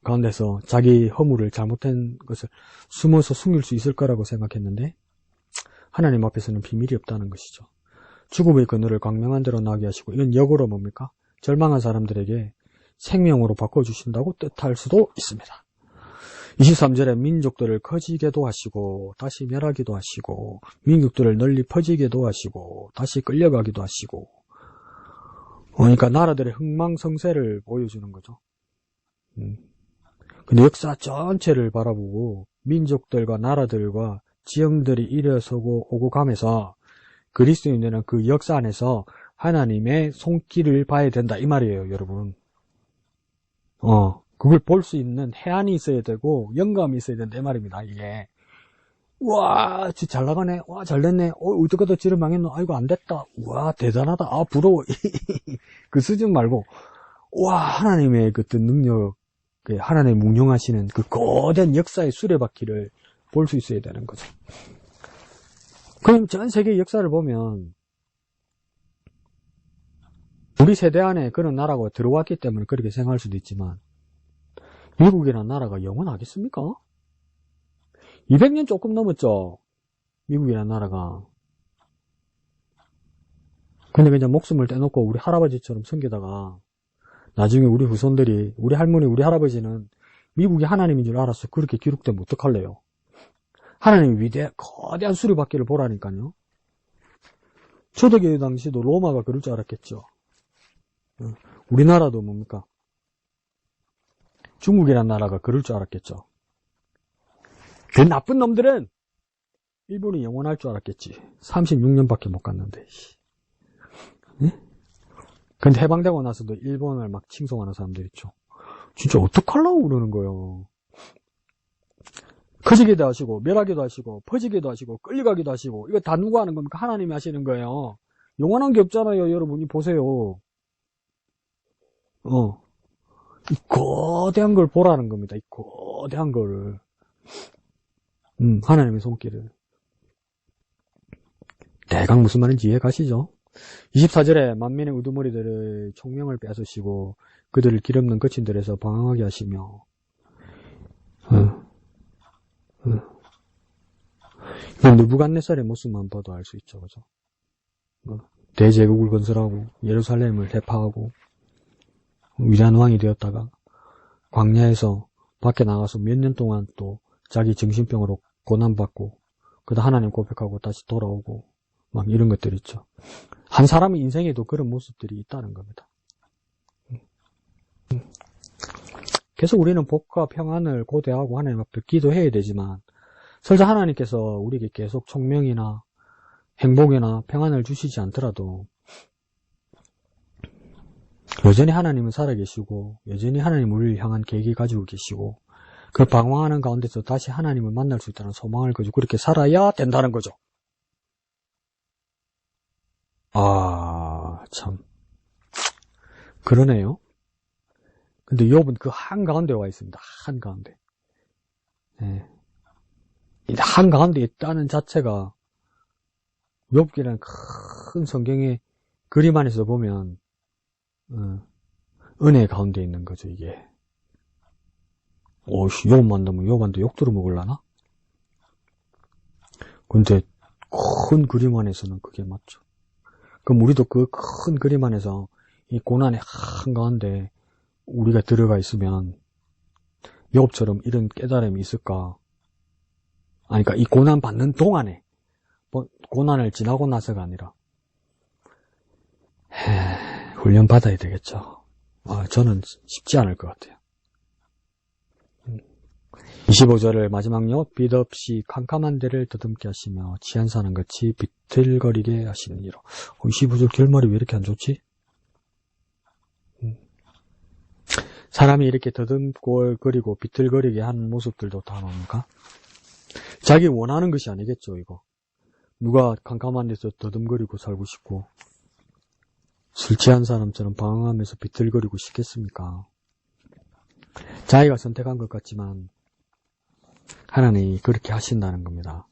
가운데서 자기 허물을 잘못된 것을 숨어서 숨길 수 있을 거라고 생각했는데 하나님 앞에서는 비밀이 없다는 것이죠. 죽음의 그늘을 광명한 대로 나게 하시고, 이건 역으로 뭡니까? 절망한 사람들에게 생명으로 바꿔주신다고 뜻할 수도 있습니다. 23절에 민족들을 커지게도 하시고 다시 멸하기도 하시고, 민족들을 널리 퍼지게도 하시고 다시 끌려가기도 하시고, 그러니까 나라들의 흥망성쇠를 보여주는 거죠. 근데 역사 전체를 바라보고 민족들과 나라들과 지형들이 일어서고 오고 가면서 그리스도인들은 그 역사 안에서 하나님의 손길을 봐야 된다 이 말이에요, 여러분. 그걸 볼 수 있는 해안이 있어야 되고 영감이 있어야 된다 이 말입니다. 이게 우와, 잘 나가네. 와, 잘 됐네. 어떡하다 지를 망했노. 아이고, 안 됐다. 우와, 대단하다. 아, 부러워. 그 수준 말고, 와, 하나님의 그 능력, 하나님 운영하시는 그 거대한 역사의 수레바퀴를 볼 수 있어야 되는 거죠. 그럼 전 세계 역사를 보면, 우리 세대 안에 그런 나라가 들어왔기 때문에 그렇게 생각할 수도 있지만, 미국이라는 나라가 영원하겠습니까? 200년 조금 넘었죠. 미국이라는 나라가. 근데 그냥 목숨을 떼놓고 우리 할아버지처럼 섬기다가 나중에 우리 후손들이, 우리 할머니, 우리 할아버지는 미국이 하나님인 줄 알았어. 그렇게 기록되면 어떡할래요? 하나님이 거대한 수리바퀴를 보라니까요. 초대교회 당시도 로마가 그럴 줄 알았겠죠. 우리나라도 뭡니까? 중국이라는 나라가 그럴 줄 알았겠죠. 그 나쁜 놈들은 일본이 영원할 줄 알았겠지. 36년밖에 못 갔는데. 네? 근데 해방되고 나서도 일본을 막 칭송하는 사람들 있죠. 진짜 어떡하려고 그러는 거예요. 커지기도 하시고, 멸하기도 하시고, 퍼지기도 하시고, 끌려가기도 하시고, 이거 다 누가 하는 겁니까? 하나님이 하시는 거예요. 영원한 게 없잖아요, 여러분이 보세요. 이 거대한 걸 보라는 겁니다. 이 거대한 거를. 하나님의 손길을. 대강 무슨 말인지 이해 가시죠? 24절에 만민의 우두머리들의 총명을 뺏으시고 그들을 기름는 거친들에서 방황하게 하시며 느부갓네살의 모습만 봐도 알 수 있죠. 그죠? 대제국을 건설하고 예루살렘을 대파하고 위대한 왕이 되었다가 광야에서 밖에 나가서 몇 년 동안 또 자기 정신병으로 고난받고 그다음 하나님 고백하고 다시 돌아오고 막 이런 것들 있죠. 한 사람의 인생에도 그런 모습들이 있다는 겁니다. 계속 우리는 복과 평안을 고대하고 하나님 앞에 기도해야 되지만 설사 하나님께서 우리에게 계속 총명이나 행복이나 평안을 주시지 않더라도 여전히 하나님은 살아계시고 여전히 하나님 우리를 향한 계획을 가지고 계시고 그 방황하는 가운데서 다시 하나님을 만날 수 있다는 소망을 가지고 그렇게 살아야 된다는 거죠. 참 그러네요. 근데 욥은 그 한가운데 와 있습니다. 한가운데. 네. 이 한가운데 있다는 자체가 욥기라는 큰 성경의 그림 안에서 보면 은혜 가운데 있는 거죠, 이게. 욥 만나면 욥한테 욕 들어먹을라나? 근데 큰 그림 안에서는 그게 맞죠. 그럼 우리도 그 큰 그림 안에서 이 고난의 한가운데 우리가 들어가 있으면 욥처럼 이런 깨달음이 있을까? 그러니까 이 고난 받는 동안에 고난을 지나고 나서가 아니라 훈련 받아야 되겠죠. 저는 쉽지 않을 것 같아요. 25절을 마지막요. 빛 없이 캄캄한 데를 더듬게 하시며 취한 사람같이 비틀거리게 하시느니라. 25절 결말이 왜 이렇게 안 좋지? 사람이 이렇게 더듬거리고 비틀거리게 하는 모습들도 다 나옵니까? 자기 원하는 것이 아니겠죠, 이거. 누가 캄캄한 데서 더듬거리고 살고 싶고 술 취한 사람처럼 방황하면서 비틀거리고 싶겠습니까? 자기가 선택한 것 같지만 하나님이 그렇게 하신다는 겁니다.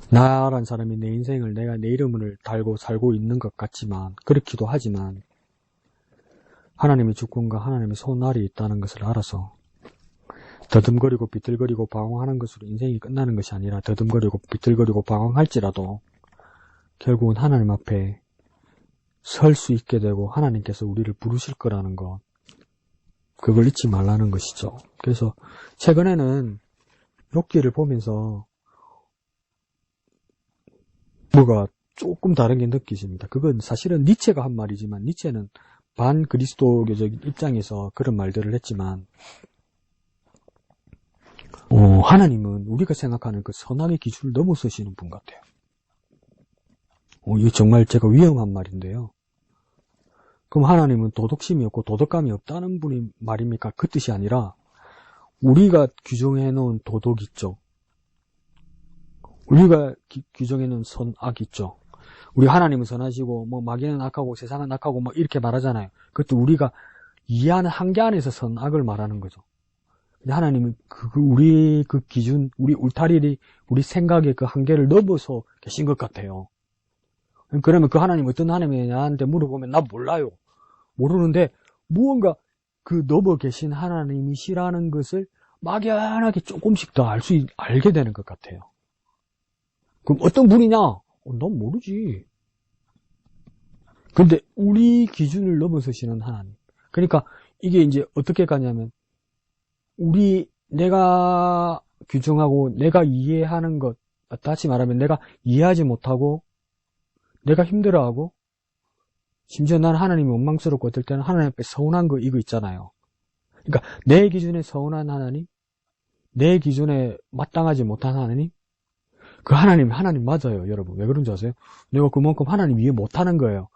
나란 사람이 내 인생을 내가 내 이름을 달고 살고 있는 것 같지만 그렇기도 하지만 하나님의 주권과 하나님의 손날이 있다는 것을 알아서 더듬거리고 비틀거리고 방황하는 것으로 인생이 끝나는 것이 아니라 더듬거리고 비틀거리고 방황할지라도 결국은 하나님 앞에 설 수 있게 되고 하나님께서 우리를 부르실 거라는 것, 그걸 잊지 말라는 것이죠. 그래서 최근에는 욥기를 보면서 뭐가 조금 다른 게 느껴집니다. 그건 사실은 니체가 한 말이지만 니체는 반그리스도교적인 입장에서 그런 말들을 했지만 하나님은 우리가 생각하는 그 선악의 기준을 넘어서시는 분 같아요. 이거 정말 제가 위험한 말인데요. 그럼 하나님은 도덕심이 없고 도덕감이 없다는 분이 말입니까? 그 뜻이 아니라 우리가 규정해 놓은 도덕 있죠. 우리가 규정해놓은 선악 있죠. 우리 하나님은 선하시고 뭐 마귀는 악하고 세상은 악하고 뭐 이렇게 말하잖아요. 그것도 우리가 이해하는 한계 안에서 선악을 말하는 거죠. 근데 하나님은 우리 그 기준, 우리 울타리, 우리 생각의 그 한계를 넘어서 계신 것 같아요. 그러면 그 하나님 어떤 하나님이냐한테 물어보면 나 몰라요. 모르는데 무언가 그 넘어 계신 하나님이시라는 것을 막연하게 조금씩 더 알게 되는 것 같아요. 그럼 어떤 분이냐? 난 모르지. 근데 우리 기준을 넘어서시는 하나님. 그러니까 이게 이제 어떻게 가냐면 내가 규정하고 내가 이해하는 것, 다시 말하면 내가 이해하지 못하고 내가 힘들어하고 심지어 나는 하나님이 원망스럽고 어떨 때는 하나님 앞에 서운한 거 이거 있잖아요. 그러니까 내 기준에 서운한 하나님, 내 기준에 마땅하지 못한 하나님, 그 하나님 맞아요, 여러분. 왜 그런지 아세요? 내가 그만큼 하나님 이해 못하는 거예요.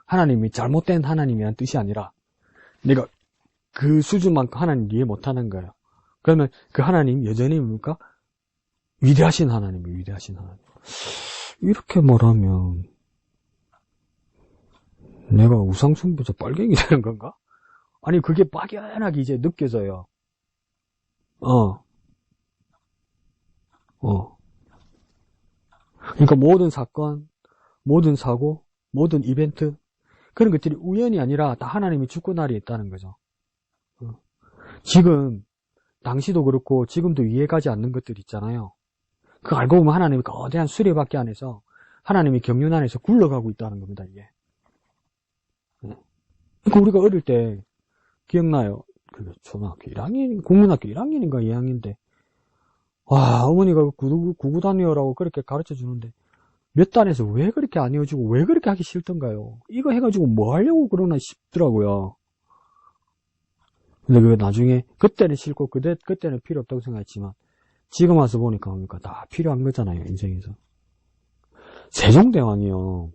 하나님이 잘못된 하나님이란 뜻이 아니라 내가 그 수준만큼 하나님 이해 못하는 거예요. 그러면 그 하나님 여전히 뭡니까? 위대하신 하나님이에요, 위대하신 하나님. 이렇게 말하면 내가 우상숭배자 빨갱이 되는 건가? 아니 그게 막연하게 이제 느껴져요. 그러니까 모든 사건, 모든 사고, 모든 이벤트 그런 것들이 우연이 아니라 다 하나님이 주권아래에 있다는 거죠. 지금 당시도 그렇고 지금도 이해가지 않는 것들 있잖아요. 그거 알고 보면 하나님이 거대한 수레바퀴 안에서 하나님이 경륜 안에서 굴러가고 있다는 겁니다. 이게. 그러니까 우리가 어릴 때 기억나요? 그 초등학교 1학년, 국민학교 1학년인가 2학년인데 와 어머니가 구구 다니어라고 그렇게 가르쳐 주는데 몇 단에서 왜 그렇게 안 해가지고 왜 그렇게 하기 싫던가요? 이거 해가지고 뭐 하려고 그러나 싶더라고요. 근데 그 나중에 그때는 싫고 그때는 필요 없다고 생각했지만 지금 와서 보니까 뭡니까 다 필요한 거잖아요, 인생에서. 세종대왕이요.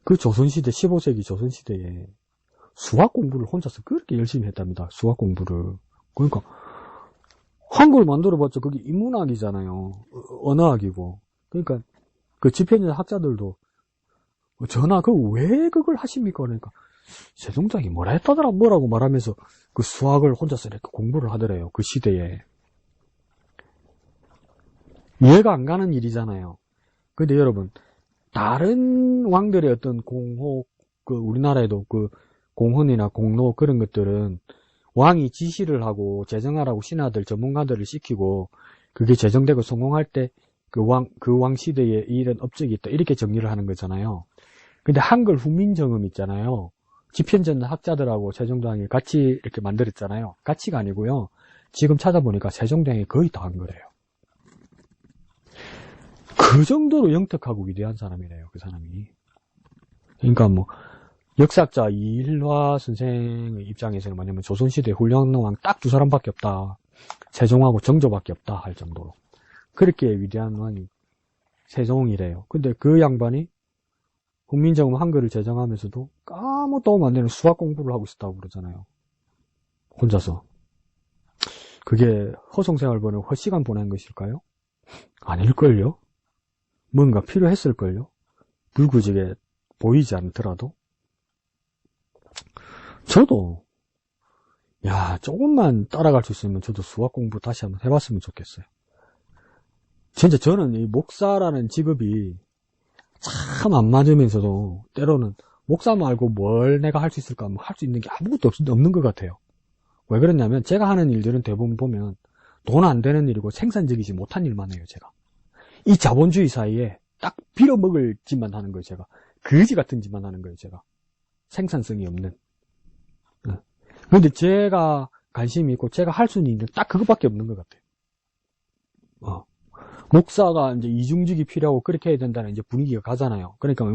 그 조선시대 15세기 조선시대에 수학 공부를 혼자서 그렇게 열심히 했답니다. 수학 공부를. 그러니까 한글 만들어봤자 그게 인문학이잖아요. 언어학이고. 그러니까 그 집현전 학자들도 전하 왜 그걸 하십니까? 그러니까 세종장이 뭐라 했다더라 뭐라고 말하면서 그 수학을 혼자서 이렇게 공부를 하더래요. 그 시대에. 이해가 안 가는 일이잖아요. 근데 여러분 다른 왕들의 어떤 공호, 그 우리나라에도 그 공헌이나 공로 그런 것들은 왕이 지시를 하고 제정하라고 신하들, 전문가들을 시키고 그게 제정되고 성공할 때 그 왕 시대에 이런 업적이 있다. 이렇게 정리를 하는 거잖아요. 근데 한글 훈민정음 있잖아요. 집현전 학자들하고 세종대왕이 같이 이렇게 만들었잖아요. 같이가 아니고요. 지금 찾아보니까 세종대왕이 거의 다 한 거래요. 그 정도로 영특하고 위대한 사람이래요, 그 사람이. 그러니까 뭐 역사학자 이일화 선생의 입장에서는 뭐냐면 조선시대 훌륭한 왕 딱 두 사람밖에 없다. 세종하고 정조밖에 없다 할 정도로. 그렇게 위대한 왕이 세종이래요. 근데 그 양반이 훈민정음 한글을 제정하면서도 아무 도움 안 되는 수학 공부를 하고 있었다고 그러잖아요. 혼자서. 그게 허송세월 보내고 헛시간 보낸 것일까요? 아닐걸요? 뭔가 필요했을걸요? 불구지게 보이지 않더라도. 저도 조금만 따라갈 수 있으면 저도 수학 공부 다시 한번 해봤으면 좋겠어요. 진짜 저는 이 목사라는 직업이 참 안 맞으면서도 때로는 목사 말고 뭘 내가 할 수 있을까 할 수 있는 게 아무것도 없는 것 같아요. 왜 그러냐면 제가 하는 일들은 대부분 보면 돈 안 되는 일이고 생산적이지 못한 일만 해요. 제가 이 자본주의 사이에 딱 빌어먹을 짓만 하는 거예요. 제가 거지 같은 짓만 하는 거예요. 제가 생산성이 없는. 그런데 제가 관심이 있고 제가 할 수 있는 일은 딱 그것밖에 없는 것 같아요. 목사가 이제 이중직이 필요하고 그렇게 해야 된다는 이제 분위기가 가잖아요. 그러니까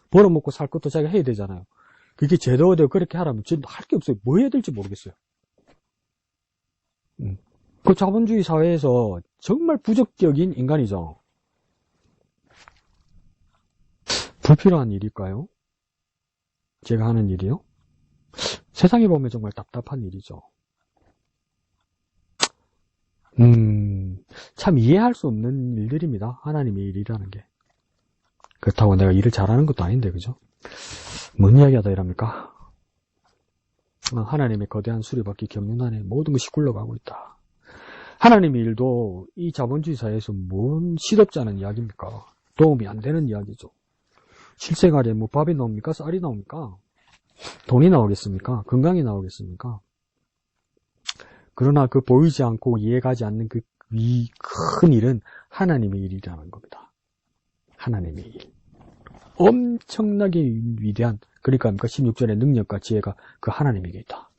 벌어먹고 살 것도 자기가 해야 되잖아요. 그게 제도되고 그렇게 하라면 저는 할 게 없어요. 뭐 해야 될지 모르겠어요. 그 자본주의 사회에서 정말 부적격인 인간이죠. 불필요한 일일까요? 제가 하는 일이요? 세상에 보면 정말 답답한 일이죠. 참 이해할 수 없는 일들입니다. 하나님의 일이라는 게. 그렇다고 내가 일을 잘하는 것도 아닌데, 그죠? 뭔 이야기하다 이랍니까? 하나님의 거대한 수리받기 경륜 안에 모든 것이 굴러가고 있다. 하나님의 일도 이 자본주의 사회에서 뭔 시덥지 않은 이야기입니까? 도움이 안 되는 이야기죠. 실생활에 뭐 밥이 나옵니까? 쌀이 나옵니까? 돈이 나오겠습니까? 건강이 나오겠습니까? 그러나 그 보이지 않고 이해가지 않는 그 큰 일은 하나님의 일이라는 겁니다. 하나님의 일. 엄청나게 위대한, 그러니까 16절의 능력과 지혜가 그 하나님에게 있다.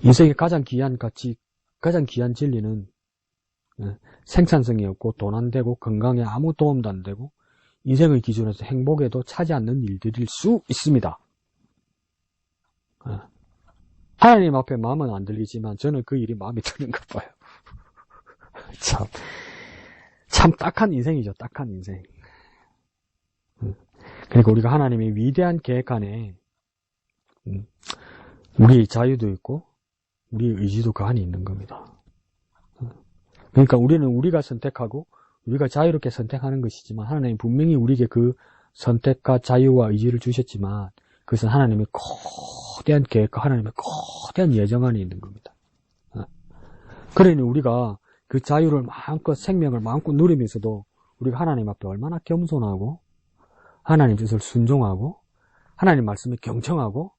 인생의 가장 귀한 가치, 가장 귀한 진리는 생산성이 없고 돈 안 되고 건강에 아무 도움도 안 되고 인생의 기준에서 행복에도 차지 않는 일들일 수 있습니다. 하나님 앞에 마음은 안 들리지만 저는 그 일이 마음에 드는가 봐요. 참 딱한 인생이죠. 딱한 인생. 그러니까 우리가 하나님의 위대한 계획 안에 우리의 자유도 있고 우리의 의지도 그 안에 있는 겁니다. 그러니까 우리는 우리가 선택하고 우리가 자유롭게 선택하는 것이지만 하나님이 분명히 우리에게 그 선택과 자유와 의지를 주셨지만 그것은 하나님의 거대한 계획과 하나님의 거대한 예정 안에 있는 겁니다. 그러니 우리가 그 자유를 마음껏 생명을 마음껏 누리면서도 우리가 하나님 앞에 얼마나 겸손하고 하나님 뜻을 순종하고 하나님 말씀에 경청하고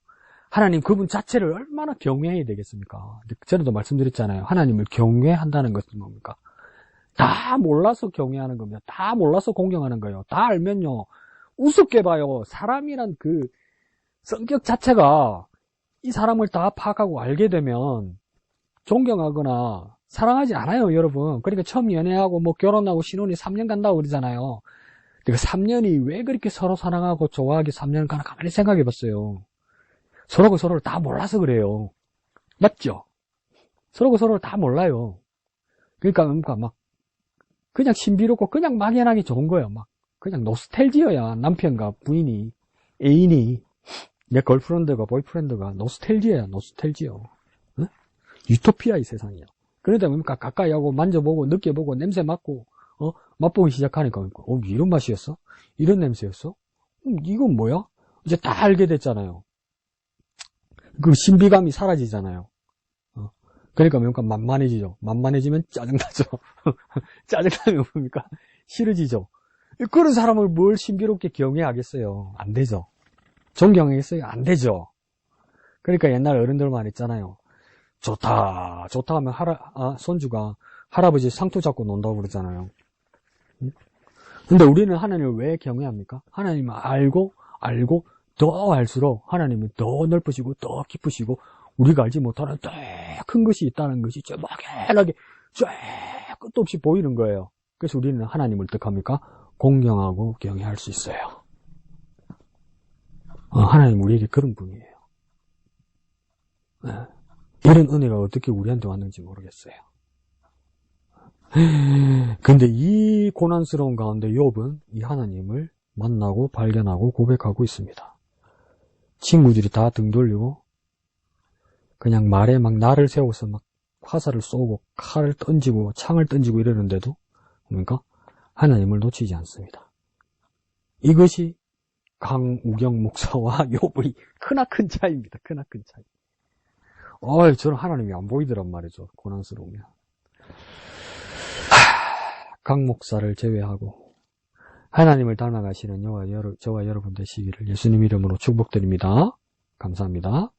하나님 그분 자체를 얼마나 경외해야 되겠습니까? 전에도 말씀드렸잖아요. 하나님을 경외한다는 것은 뭡니까? 다 몰라서 경외하는 겁니다. 다 몰라서 공경하는 거예요. 다 알면요. 우습게 봐요. 사람이란 그 성격 자체가 이 사람을 다 파악하고 알게 되면 존경하거나 사랑하지 않아요, 여러분. 그러니까 처음 연애하고 뭐 결혼하고 신혼이 3년 간다고 그러잖아요. 근데 그 3년이 왜 그렇게 서로 사랑하고 좋아하게 3년 가나 가만히 생각해 봤어요. 서로가 서로를 다 몰라서 그래요. 맞죠? 서로가 서로를 다 몰라요. 그러니까 막 그냥 신비롭고 그냥 막연하게 좋은 거예요. 막 그냥 노스텔지어야. 남편과 부인이 애인이 내 걸프렌드가 보이프렌드가 노스텔지어야. 노스텔지어. 응? 유토피아 이 세상이야. 그러다 보니까 가까이 하고 만져보고 느껴보고 냄새 맡고 맛보기 시작하니까 이런 맛이었어? 이런 냄새였어? 이건 뭐야? 이제 다 알게 됐잖아요. 그 신비감이 사라지잖아요. 그러니까 뭔가 만만해지죠. 만만해지면 짜증나죠. 짜증나면 뭡니까? 싫어지죠. 그런 사람을 뭘 신비롭게 경외하겠어요? 안 되죠. 존경하겠어요? 안 되죠. 그러니까 옛날 어른들 말했잖아요. 좋다 하면 손주가 할아버지 상투 잡고 논다고 그러잖아요. 근데 우리는 하나님을 왜 경외합니까? 하나님을 알고 더 알수록 하나님이 더 넓으시고 더 깊으시고 우리가 알지 못하는 더 큰 것이 있다는 것이 저 막연하게 저 끝도 없이 보이는 거예요. 그래서 우리는 하나님을 어떻게 합니까? 공경하고 경외할 수 있어요. 하나님 우리에게 그런 분이에요. 이런 은혜가 어떻게 우리한테 왔는지 모르겠어요. 근데 이 고난스러운 가운데 욥은 이 하나님을 만나고 발견하고 고백하고 있습니다. 친구들이 다 등 돌리고 그냥 말에 막 날을 세워서 막 화살을 쏘고 칼을 던지고 창을 던지고 이러는데도 그러니까 하나님을 놓치지 않습니다. 이것이 강우경 목사와 욥의 크나큰 차이입니다. 크나큰 차이. 저는 하나님이 안 보이더란 말이죠. 고난스러우면. 강 목사를 제외하고 하나님을 닮아가시는 저와 여러분 되시기를 예수님 이름으로 축복드립니다. 감사합니다.